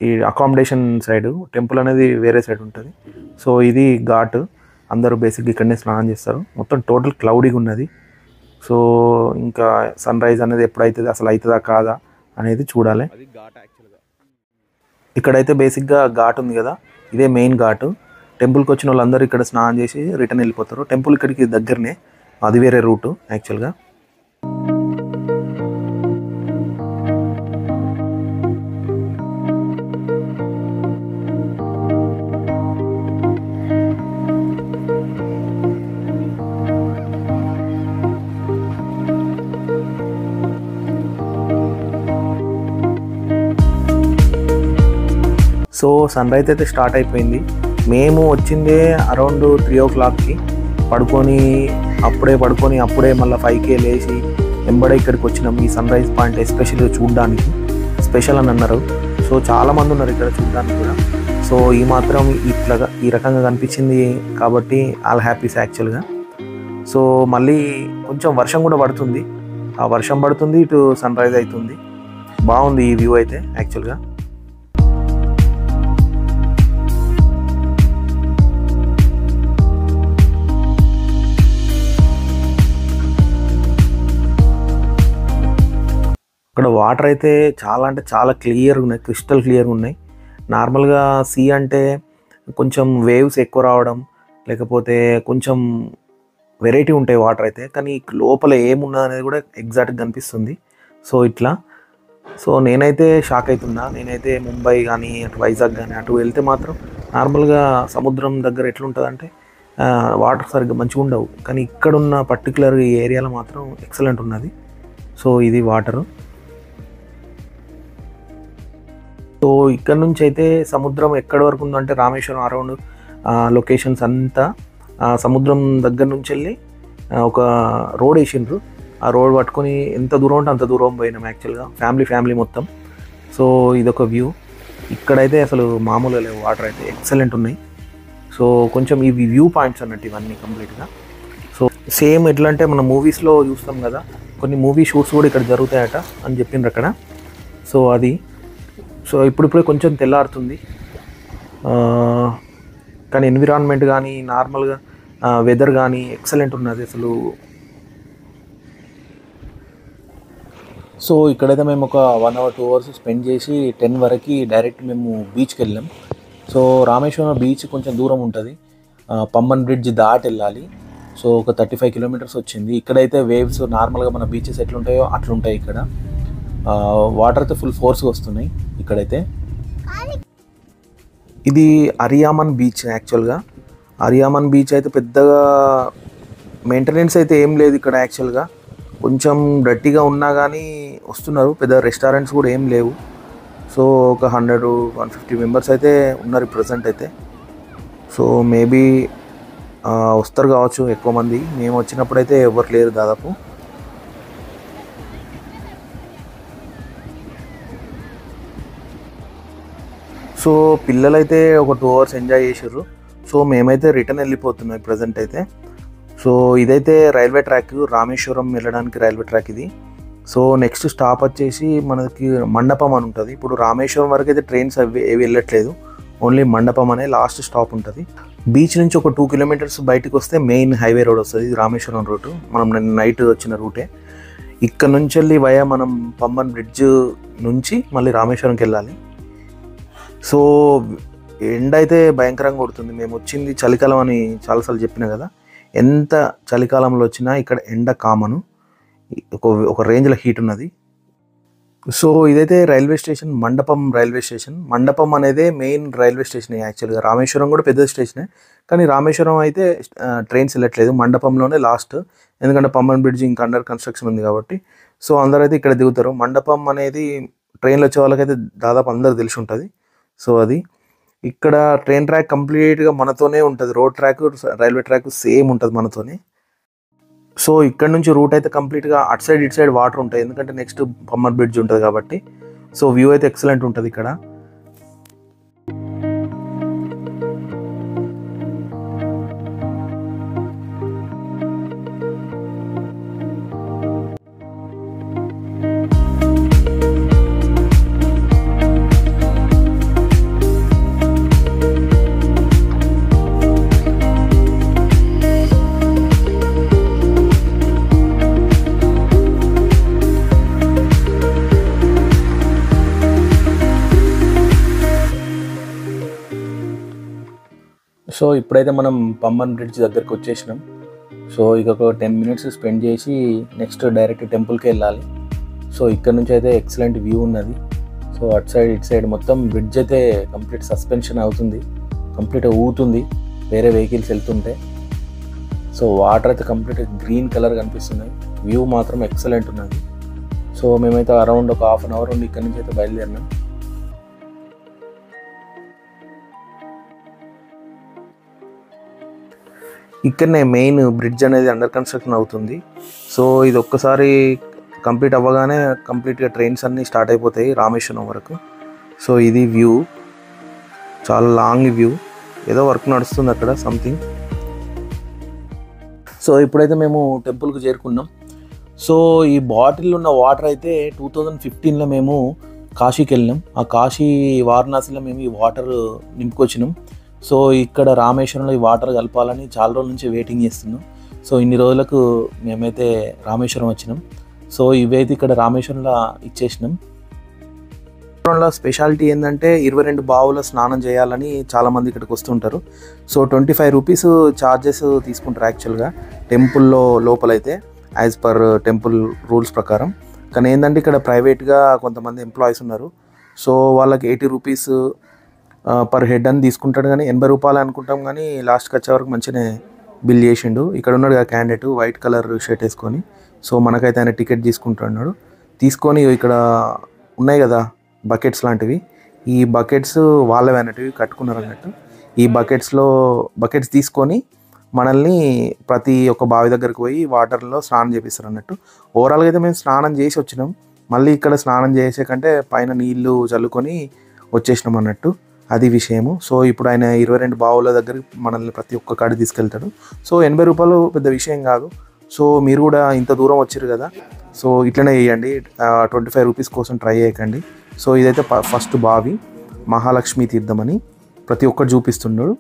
ఈ అకామిడేషన్ సైడ్, టెంపుల్ అనేది వేరే సైడ్ ఉంటుంది. సో ఇది ఘాట్, అందరూ బేసిక్గా ఇక్కడనే స్నానం చేస్తారు. మొత్తం టోటల్ క్లౌడీగా ఉన్నది. సో ఇంకా సన్ రైజ్ అనేది ఎప్పుడైతుంది, అసలు అవుతుందా కాదా అనేది చూడాలి. ఇక్కడైతే బేసిక్గా ఘాట్ ఉంది కదా, ఇదే మెయిన్ ఘాట్. టెంపుల్కి వచ్చిన వాళ్ళందరూ ఇక్కడ స్నానం చేసి రిటర్న్ వెళ్ళిపోతారు. టెంపుల్ ఇక్కడికి దగ్గరనే, అది వేరే రూటు యాక్చువల్గా. సో సన్ రైజ్ అయితే స్టార్ట్ అయిపోయింది. మేము వచ్చిందే అరౌండ్ 3 o'clockకి. అప్పుడే మళ్ళీ 5K లేచి ఎంబడే ఇక్కడికి వచ్చినాం. ఈ సన్ రైజ్ పాయింట్ ఎస్పెషల్గా చూడడానికి స్పెషల్ అని అన్నారు. సో చాలామంది ఉన్నారు ఇక్కడ చూడడానికి కూడా. సో ఈ మాత్రం ఈ రకంగా కనిపించింది కాబట్టి ఆల్ హ్యాపీస్ యాక్చువల్గా. సో మళ్ళీ కొంచెం వర్షం కూడా పడుతుంది. ఆ వర్షం పడుతుంది, ఇటు సన్ రైజ్ అవుతుంది. బాగుంది ఈ వ్యూ అయితే యాక్చువల్గా. ఇక్కడ వాటర్ అయితే చాలా అంటే చాలా క్లియర్గా ఉన్నాయి, క్రిస్టల్ క్లియర్గా ఉన్నాయి. నార్మల్గా సీ అంటే కొంచెం వేవ్స్ ఎక్కువ రావడం, లేకపోతే కొంచెం వెరైటీ ఉంటాయి వాటర్ అయితే, కానీ లోపల ఏమున్నది అనేది కూడా ఎగ్జాక్ట్గా కనిపిస్తుంది. సో ఇట్లా నేనైతే షాక్ అవుతున్నా. నేనైతే ముంబై కానీ అటు వైజాగ్ కానీ అటు వెళ్తే మాత్రం నార్మల్గా సముద్రం దగ్గర ఎట్లుంటుందంటే వాటర్ సరిగ్గా మంచిగా ఉండవు, కానీ ఇక్కడున్న పర్టికులర్ ఈ ఏరియాలో మాత్రం ఎక్సలెంట్ ఉన్నది. సో ఇది వాటరు. సో ఇక్కడ నుంచి అయితే సముద్రం ఎక్కడి వరకు ఉందంటే రామేశ్వరం అరౌండ్ లొకేషన్స్ అంతా సముద్రం దగ్గర నుంచి వెళ్ళి ఒక రోడ్ వేసిండ్రు. ఆ రోడ్ పట్టుకొని ఎంత దూరం ఉంటే అంత దూరం పోయినాం యాక్చువల్గా, ఫ్యామిలీ మొత్తం. సో ఇదొక వ్యూ. ఇక్కడైతే అసలు మామూలుగా లేవు, వాటర్ అయితే ఎక్సలెంట్ ఉన్నాయి. సో కొంచెం ఇవి వ్యూ పాయింట్స్ అన్నట్టు ఇవన్నీ కంప్లీట్గా. సో సేమ్ ఎట్లా అంటే మన మూవీస్లో చూస్తాం కదా, కొన్ని మూవీ షూట్స్ కూడా ఇక్కడ జరుగుతాయట అని చెప్పిండ్రు అక్కడ. సో అది ఇప్పుడిప్పుడే కొంచెం తెల్లారుతుంది, కానీ ఎన్విరాన్మెంట్ కానీ నార్మల్గా వెదర్ కానీ ఎక్సలెంట్ ఉన్నది అసలు. సో ఇక్కడైతే మేము ఒక 1 hour 2 hours స్పెండ్ చేసి 10 వరకు డైరెక్ట్ మేము బీచ్కి వెళ్ళాం. సో రామేశ్వరం బీచ్ కొంచెం దూరం ఉంటుంది, పంబన్ బ్రిడ్జ్ దాటి వెళ్ళాలి. సో ఒక 35 kilometers వచ్చింది. ఇక్కడైతే వేవ్స్ నార్మల్గా మన బీచెస్ ఎట్లుంటాయో అట్లుంటాయి. ఇక్కడ వాటర్ అయితే ఫుల్ ఫోర్స్గా వస్తున్నాయి. ఇక్కడైతే ఇది అరియామన్ బీచ్. యాక్చువల్గా అరియామన్ బీచ్ అయితే పెద్దగా మెయింటెనెన్స్ అయితే ఏం లేదు ఇక్కడ. యాక్చువల్గా కొంచెం డర్టీగా ఉన్నా కానీ వస్తున్నారు, పెద్ద రెస్టారెంట్స్ కూడా ఏం లేవు. సో ఒక 100-150 members అయితే ఉన్నారు ప్రజెంట్ అయితే. సో మేబీ వస్తారు కావచ్చు ఎక్కువ మంది. మేము వచ్చినప్పుడు అయితే ఎవరు లేరు దాదాపు. సో పిల్లలైతే ఒక 2 hours ఎంజాయ్ చేసారు. సో మేమైతే రిటర్న్ వెళ్ళిపోతున్నాం ప్రజెంట్ అయితే. సో ఇదైతే రైల్వే ట్రాక్, రామేశ్వరం వెళ్ళడానికి రైల్వే ట్రాక్ ఇది. సో నెక్స్ట్ స్టాప్ వచ్చేసి మనకి మండపం అని ఉంటుంది. ఇప్పుడు రామేశ్వరం వరకు అయితే ట్రైన్స్ ఏవి వెళ్ళట్లేదు, ఓన్లీ మండపం అనే లాస్ట్ స్టాప్ ఉంటుంది. బీచ్ నుంచి ఒక 2 kilometers బయటకు వస్తే మెయిన్ హైవే రోడ్ వస్తుంది, ఇది రామేశ్వరం రూటు. మనం నైట్ వచ్చిన రూటే. ఇక్కడ నుంచి వెళ్ళి మనం పంబన్ బ్రిడ్జ్ నుంచి మళ్ళీ రామేశ్వరంకి వెళ్ళాలి. సో ఎండ అయితే భయంకరంగా కొడుతుంది. మేము వచ్చింది చలికాలం అని చాలాసార్లు చెప్పినా కదా, ఎంత చలికాలంలో వచ్చినా ఇక్కడ ఎండ కామను, ఒక రేంజ్లో హీట్ ఉన్నది. సో ఇదైతే రైల్వే స్టేషన్, మండపం రైల్వే స్టేషన్. మండపం అనేది మెయిన్ రైల్వే స్టేషన్ యాక్చువల్గా. రామేశ్వరం కూడా పెద్ద స్టేషనే, కానీ రామేశ్వరం అయితే ట్రైన్స్ వెళ్ళట్లేదు, మండపంలోనే లాస్ట్. ఎందుకంటే పంబన్ బ్రిడ్జ్ ఇంకా అండర్ కన్స్ట్రక్షన్ ఉంది కాబట్టి. సో అందరూ అయితే ఇక్కడ దిగుతారు. మండపం అనేది ట్రైన్లో వచ్చే వాళ్ళకైతే దాదాపు అందరు తెలిసి ఉంటుంది. సో అది ఇక్కడ ట్రైన్ ట్రాక్ కంప్లీట్గా మనతోనే ఉంటుంది, road track railway track same ఉంటుంది మనతోనే. సో ఇక్కడ నుంచి రూట్ అయితే కంప్లీట్గా అటు సైడ్ ఇటు సైడ్ వాటర్ ఉంటాయి, ఎందుకంటే నెక్స్ట్ పంబన్ బ్రిడ్జ్ ఉంటుంది కాబట్టి. సో వ్యూ అయితే ఎక్సలెంట్ ఉంటుంది ఇక్కడ. సో ఇప్పుడైతే మనం పంబన్ బ్రిడ్జ్ దగ్గరికి వచ్చేసినాం. సో ఇక ఒక 10 minutes స్పెండ్ చేసి నెక్స్ట్ డైరెక్ట్ టెంపుల్కి వెళ్ళాలి. సో ఇక్కడ నుంచి అయితే ఎక్సలెంట్ వ్యూ ఉన్నది. సో అటు సైడ్ ఇటు సైడ్ మొత్తం బ్రిడ్జ్ అయితే కంప్లీట్ సస్పెన్షన్ అవుతుంది, కంప్లీట్గా ఊగుతుంది వేరే వెహికల్స్ వెళ్తుంటే. సో వాటర్ అయితే కంప్లీట్ గ్రీన్ కలర్ కనిపిస్తున్నాయి, వ్యూ మాత్రం ఎక్సలెంట్ ఉన్నది. సో మేమైతే అరౌండ్ ఒక 1/2 hour ఉండి ఇక్కడ నుంచి అయితే బయలుదేరినాం. ఇక్కడనే మెయిన్ బ్రిడ్జ్ అనేది అండర్ కన్స్ట్రక్షన్ అవుతుంది. సో ఇది ఒక్కసారి కంప్లీట్ అవ్వగానే కంప్లీట్గా ట్రైన్స్ అన్నీ స్టార్ట్ అయిపోతాయి రామేశ్వరం వరకు. సో ఇది వ్యూ, చాలా లాంగ్ వ్యూ. ఏదో వర్క్ నడుస్తుంది అక్కడ సంథింగ్. సో ఇప్పుడైతే మేము టెంపుల్కి చేరుకున్నాం. సో ఈ బాటిల్ ఉన్న వాటర్ అయితే 2015లో మేము కాశీకి వెళ్ళినాం. ఆ కాశీ వారణాసిలో మేము ఈ వాటర్ నింపుకొచ్చినాం. సో ఇక్కడ రామేశ్వరంలో ఈ వాటర్ కలపాలని చాలా రోజుల నుంచి వెయిటింగ్ చేస్తున్నాం. సో ఇన్ని రోజులకు మేమైతే రామేశ్వరం వచ్చినాం. సో ఇవైతే ఇక్కడ రామేశ్వరంలో ఇచ్చేసినాం. రామేశ్వరంలో స్పెషాలిటీ ఏంటంటే 22 బావుల స్నానం చేయాలని చాలామంది ఇక్కడికి వస్తుంటారు. సో 25 రూపీస్ ఛార్జెస్ తీసుకుంటారు యాక్చువల్గా టెంపుల్లో లోపలైతే యాజ్ పర్ టెంపుల్ రూల్స్ ప్రకారం. కానీ ఏంటంటే ఇక్కడ ప్రైవేట్గా కొంతమంది ఎంప్లాయీస్ ఉన్నారు. సో వాళ్ళకి 80 రూపీస్ పర్ హెడ్ అని తీసుకుంటాడు. కానీ 80 రూపాయలు అనుకుంటాం. కానీ లాస్ట్కి వచ్చే వరకు మంచిగానే బిల్ చేసిండు. ఇక్కడ ఉన్నాడు కదా క్యాండిడేట్ వైట్ కలర్ షర్ట్ వేసుకొని. సో మనకైతే ఆయన టికెట్ తీసుకుంటున్నాడు. తీసుకొని ఇక్కడ ఉన్నాయి కదా బకెట్స్ లాంటివి, ఈ బకెట్స్ వాళ్ళవి అన్నట్టు కట్టుకున్నారు అన్నట్టు. ఈ బకెట్స్ తీసుకొని మనల్ని ప్రతి ఒక్క బావి దగ్గరికి పోయి వాటర్లో స్నానం చేపిస్తారు అన్నట్టు. ఓవరాల్గా అయితే మేము స్నానం చేసి వచ్చినాం. మళ్ళీ ఇక్కడ స్నానం చేసే కంటే పైన నీళ్లు చల్లుకొని వచ్చేసినాం అన్నట్టు, అది విషయము. సో ఇప్పుడు ఆయన 22 బావుల దగ్గరికి మనల్ని ప్రతి ఒక్క కాడికి తీసుకెళ్తాడు. సో 80 రూపాయలు పెద్ద విషయం కాదు. సో మీరు కూడా ఇంత దూరం వచ్చారు కదా, సో ఇట్లనే చేయండి. 25 రూపీస్ కోసం ట్రై చేయకండి. సో ఇదైతే ఫస్ట్ బావి మహాలక్ష్మి తీర్థం అని ప్రతి ఒక్కటి చూపిస్తున్నాడు.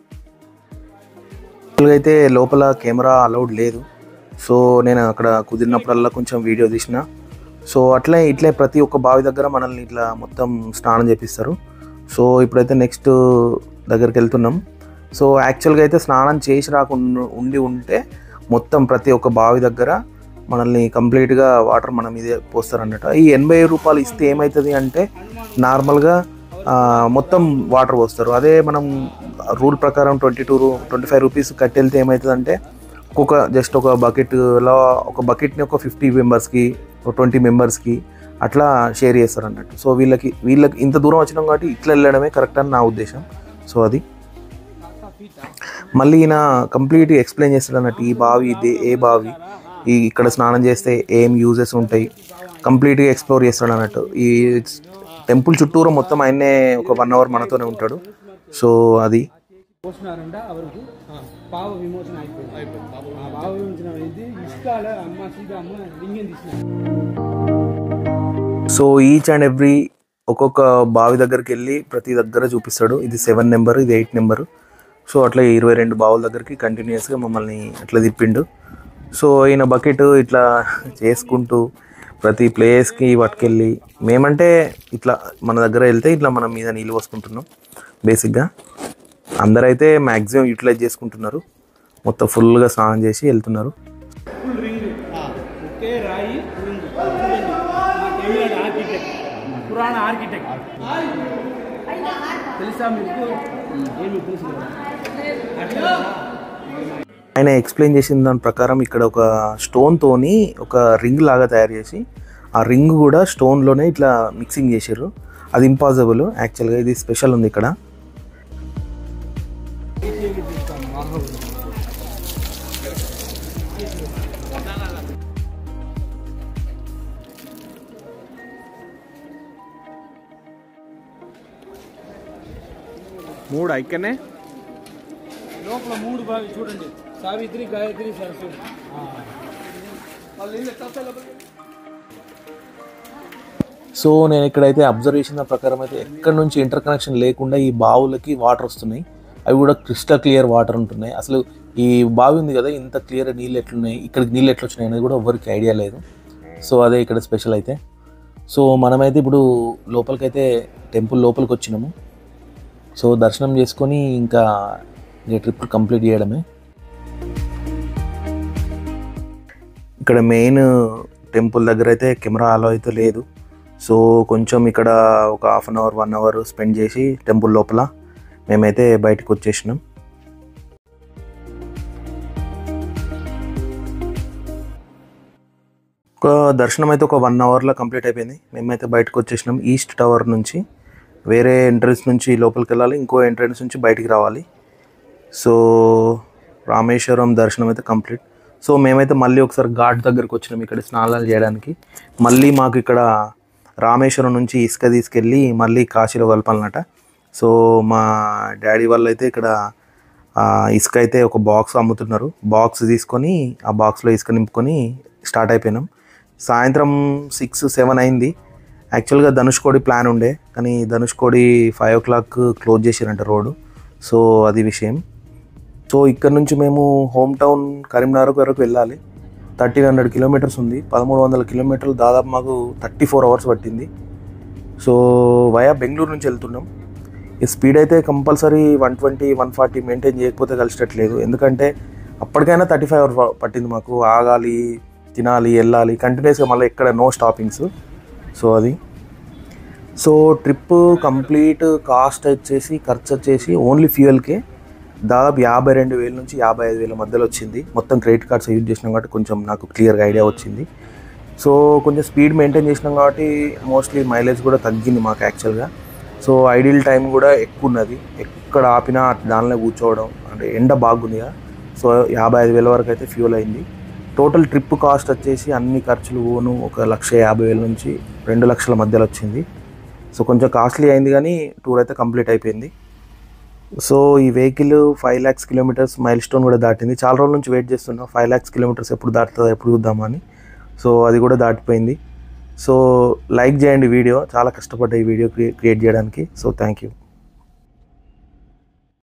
అయితే లోపల కెమెరా అలౌడ్ లేదు. సో నేను అక్కడ కుదిరినప్పుడల్లా కొంచెం వీడియో తీసిన. సో ఇట్లే ప్రతి ఒక్క బావి దగ్గర మనల్ని ఇట్లా మొత్తం స్నానం చేపిస్తారు. సో ఇప్పుడైతే నెక్స్ట్ దగ్గరికి వెళ్తున్నాం. సో యాక్చువల్గా అయితే స్నానం చేసి రాకుండా ఉంటే మొత్తం ప్రతి ఒక్క బావి దగ్గర మనల్ని కంప్లీట్గా వాటర్ మన మీదే పోస్తారు అన్నట్టు. ఈ 80 రూపాయలు ఇస్తే ఏమవుతుంది అంటే నార్మల్గా మొత్తం వాటర్ పోస్తారు. అదే మనం రూల్ ప్రకారం 25 రూపీస్ కట్టెళ్తే ఏమవుతుందంటే జస్ట్ ఒక బకెట్లో ఒక బకెట్ని ఒక 50 మెంబర్స్కి 20 మెంబర్స్కి అట్లా షేర్ చేస్తారు అన్నట్టు. సో వీళ్ళకి ఇంత దూరం వచ్చినాం కాబట్టి ఇట్లా వెళ్ళడమే కరెక్ట్ అని నా ఉద్దేశం. సో అది మళ్ళీ ఈయన కంప్లీట్గా ఎక్స్ప్లెయిన్ చేస్తాడు అన్నట్టు. ఈ బావి ఏ బావి, ఇక్కడ స్నానం చేస్తే ఏం యూజెస్ ఉంటాయి, కంప్లీట్గా ఎక్స్ప్లోర్ చేస్తాడు అన్నట్టు. ఈ టెంపుల్ చుట్టూరు మొత్తం ఆయనే ఒక 1 అవర్ మనతోనే ఉంటాడు. సో అది సో ఈచ్ అండ్ ఎవ్రీ ఒక్కొక్క బావి దగ్గరికి వెళ్ళి ప్రతి దగ్గర చూపిస్తాడు. ఇది 7 నెంబర్, ఇది 8 నెంబరు. సో అట్లా 22 బావుల దగ్గరికి కంటిన్యూస్గా మమ్మల్ని అట్లా తిప్పిండు. సో ఈయన బకెట్ ఇట్లా చేసుకుంటూ ప్రతి ప్లేస్కి పట్టుకెళ్ళి, మేమంటే ఇట్లా మన దగ్గర వెళ్తే ఇట్లా మనం మీద నీళ్ళు పోసుకుంటున్నాం. బేసిక్గా అందరైతే మ్యాక్సిమం యూటిలైజ్ చేసుకుంటున్నారు. మొత్తం ఫుల్గా స్నానం చేసి వెళ్తున్నారు. ఆయన ఎక్స్ప్లెయిన్ చేసిన దాని ప్రకారం ఇక్కడ ఒక స్టోన్తోని ఒక రింగ్ లాగా తయారు చేసి ఆ రింగ్ కూడా స్టోన్లోనే ఇట్లా మిక్సింగ్ చేసారు. అది ఇంపాసిబుల్ యాక్చువల్గా, ఇది స్పెషల్ ఉంది ఇక్కడ. మూడు ఐక్యనే లోపల 3 బావి చూడండి, సావిత్రి, గాయత్రి, సరస్వతి. సో నేను ఇక్కడైతే అబ్జర్వేషన్ ప్రకారం అయితే ఎక్కడి నుంచి ఇంటర్ కనెక్షన్ లేకుండా ఈ బావులకి వాటర్ వస్తున్నాయి. అవి కూడా క్రిస్టల్ క్లియర్ వాటర్ ఉంటున్నాయి. అసలు ఈ బావి ఉంది కదా, ఇంత క్లియర్ నీళ్ళు ఎట్లున్నాయి, ఇక్కడికి నీళ్ళు ఎట్లా వచ్చినాయి అనేది కూడా ఎవరికి ఐడియా లేదు. సో అదే ఇక్కడ స్పెషల్ అయితే. సో మనమైతే ఇప్పుడు లోపలికైతే టెంపుల్ లోపలికి వచ్చినాము. సో దర్శనం చేసుకొని ఇంకా ట్రిప్ కంప్లీట్ చేయడమే. ఇక్కడ మెయిన్ టెంపుల్ దగ్గర అయితే కెమెరా అలో అయితే లేదు. సో కొంచెం ఇక్కడ ఒక 1/2 అవర్ 1 అవర్ స్పెండ్ చేసి టెంపుల్ లోపల మేమైతే బయటకు వచ్చేసినాం. ఒక దర్శనం అయితే ఒక 1 అవర్లో కంప్లీట్ అయిపోయింది. మేమైతే బయటకు వచ్చేసినాం. ఈస్ట్ టవర్ నుంచి వేరే ఎంట్రన్స్ నుంచి లోపలికి వెళ్ళాలి, ఇంకో ఎంట్రన్స్ నుంచి బయటికి రావాలి. సో రామేశ్వరం దర్శనం అయితే కంప్లీట్. సో మేమైతే మళ్ళీ ఒకసారి ఘాట్ దగ్గరికి వచ్చినాం ఇక్కడ స్నానాలు చేయడానికి. మళ్ళీ మాకు ఇక్కడ రామేశ్వరం నుంచి ఇసుక తీసుకెళ్ళి మళ్ళీ కాశీలో కలపాలన్నట. సో మా డాడీ వాళ్ళు అయితే ఇక్కడ ఇసుక అయితే ఒక బాక్స్ అమ్ముతున్నారు. బాక్స్ తీసుకొని ఆ బాక్స్లో ఇసుక నింపుకొని స్టార్ట్ అయిపోయినాం. సాయంత్రం 6-7 అయింది. యాక్చువల్గా ధనుష్కోడి ప్లాన్ ఉండే, కానీ ధనుష్కోడి 5 o'clock క్లోజ్ చేసారంట రోడ్డు. సో అది విషయం. సో ఇక్కడ నుంచి మేము హోమ్ టౌన్ కరీంనగర్ వరకు వెళ్ళాలి. 1300 kilometers ఉంది. 1300 kilometers దాదాపు మాకు 34 hours పట్టింది. సో వయా బెంగళూరు నుంచి వెళ్తున్నాం. ఈ స్పీడ్ అయితే కంపల్సరీ 120-140 మెయింటైన్ చేయకపోతే కలిసేటట్లేదు. ఎందుకంటే అప్పటికైనా 35 hours పట్టింది మాకు. ఆగాలి, తినాలి, వెళ్ళాలి కంటిన్యూస్గా, మళ్ళీ ఎక్కడ నో స్టాపింగ్స్. సో అది. సో ట్రిప్ కంప్లీట్ కాస్ట్ వచ్చేసి, ఖర్చు వచ్చేసి ఓన్లీ ఫ్యూయల్కే దాదాపు 52,000 నుంచి 55,000 మధ్యలో వచ్చింది. మొత్తం క్రెడిట్ కార్డ్స్ యూజ్ చేసినాం కాబట్టి కొంచెం నాకు క్లియర్గా ఐడియా వచ్చింది. సో కొంచెం స్పీడ్ మెయింటైన్ చేసినాం కాబట్టి మోస్ట్లీ మైలేజ్ కూడా తగ్గింది మాకు యాక్చువల్గా. సో ఐడియల్ టైం కూడా ఎక్కువ ఉన్నది. ఎక్కడ ఆపినా దానిలో కూర్చోవడం, అంటే ఎండ బాగుందిగా. సో 55,000 వరకు అయితే ఫ్యూల్ అయింది. టోటల్ ట్రిప్ కాస్ట్ వచ్చేసి అన్ని ఖర్చులు పోను 1,50,000 నుంచి 2 లక్షల మధ్యలో వచ్చింది. సో కొంచెం కాస్ట్లీ అయింది, కానీ టూర్ అయితే కంప్లీట్ అయిపోయింది. సో ఈ vehicle 5 lakhs kilometers mile stone కూడా దాటింది. చాలా రోజుల నుంచి వెయిట్ చేస్తున్నాం 5 lakhs kilometers ఎప్పుడు దాటుతుందో, ఎప్పుడు చూద్దామని. సో అది కూడా దాటిపోయింది. సో లైక్ చేయండి వీడియో, చాలా కష్టపడ్డా ఈ వీడియో క్రియేట్ చేయడానికి. So thank you.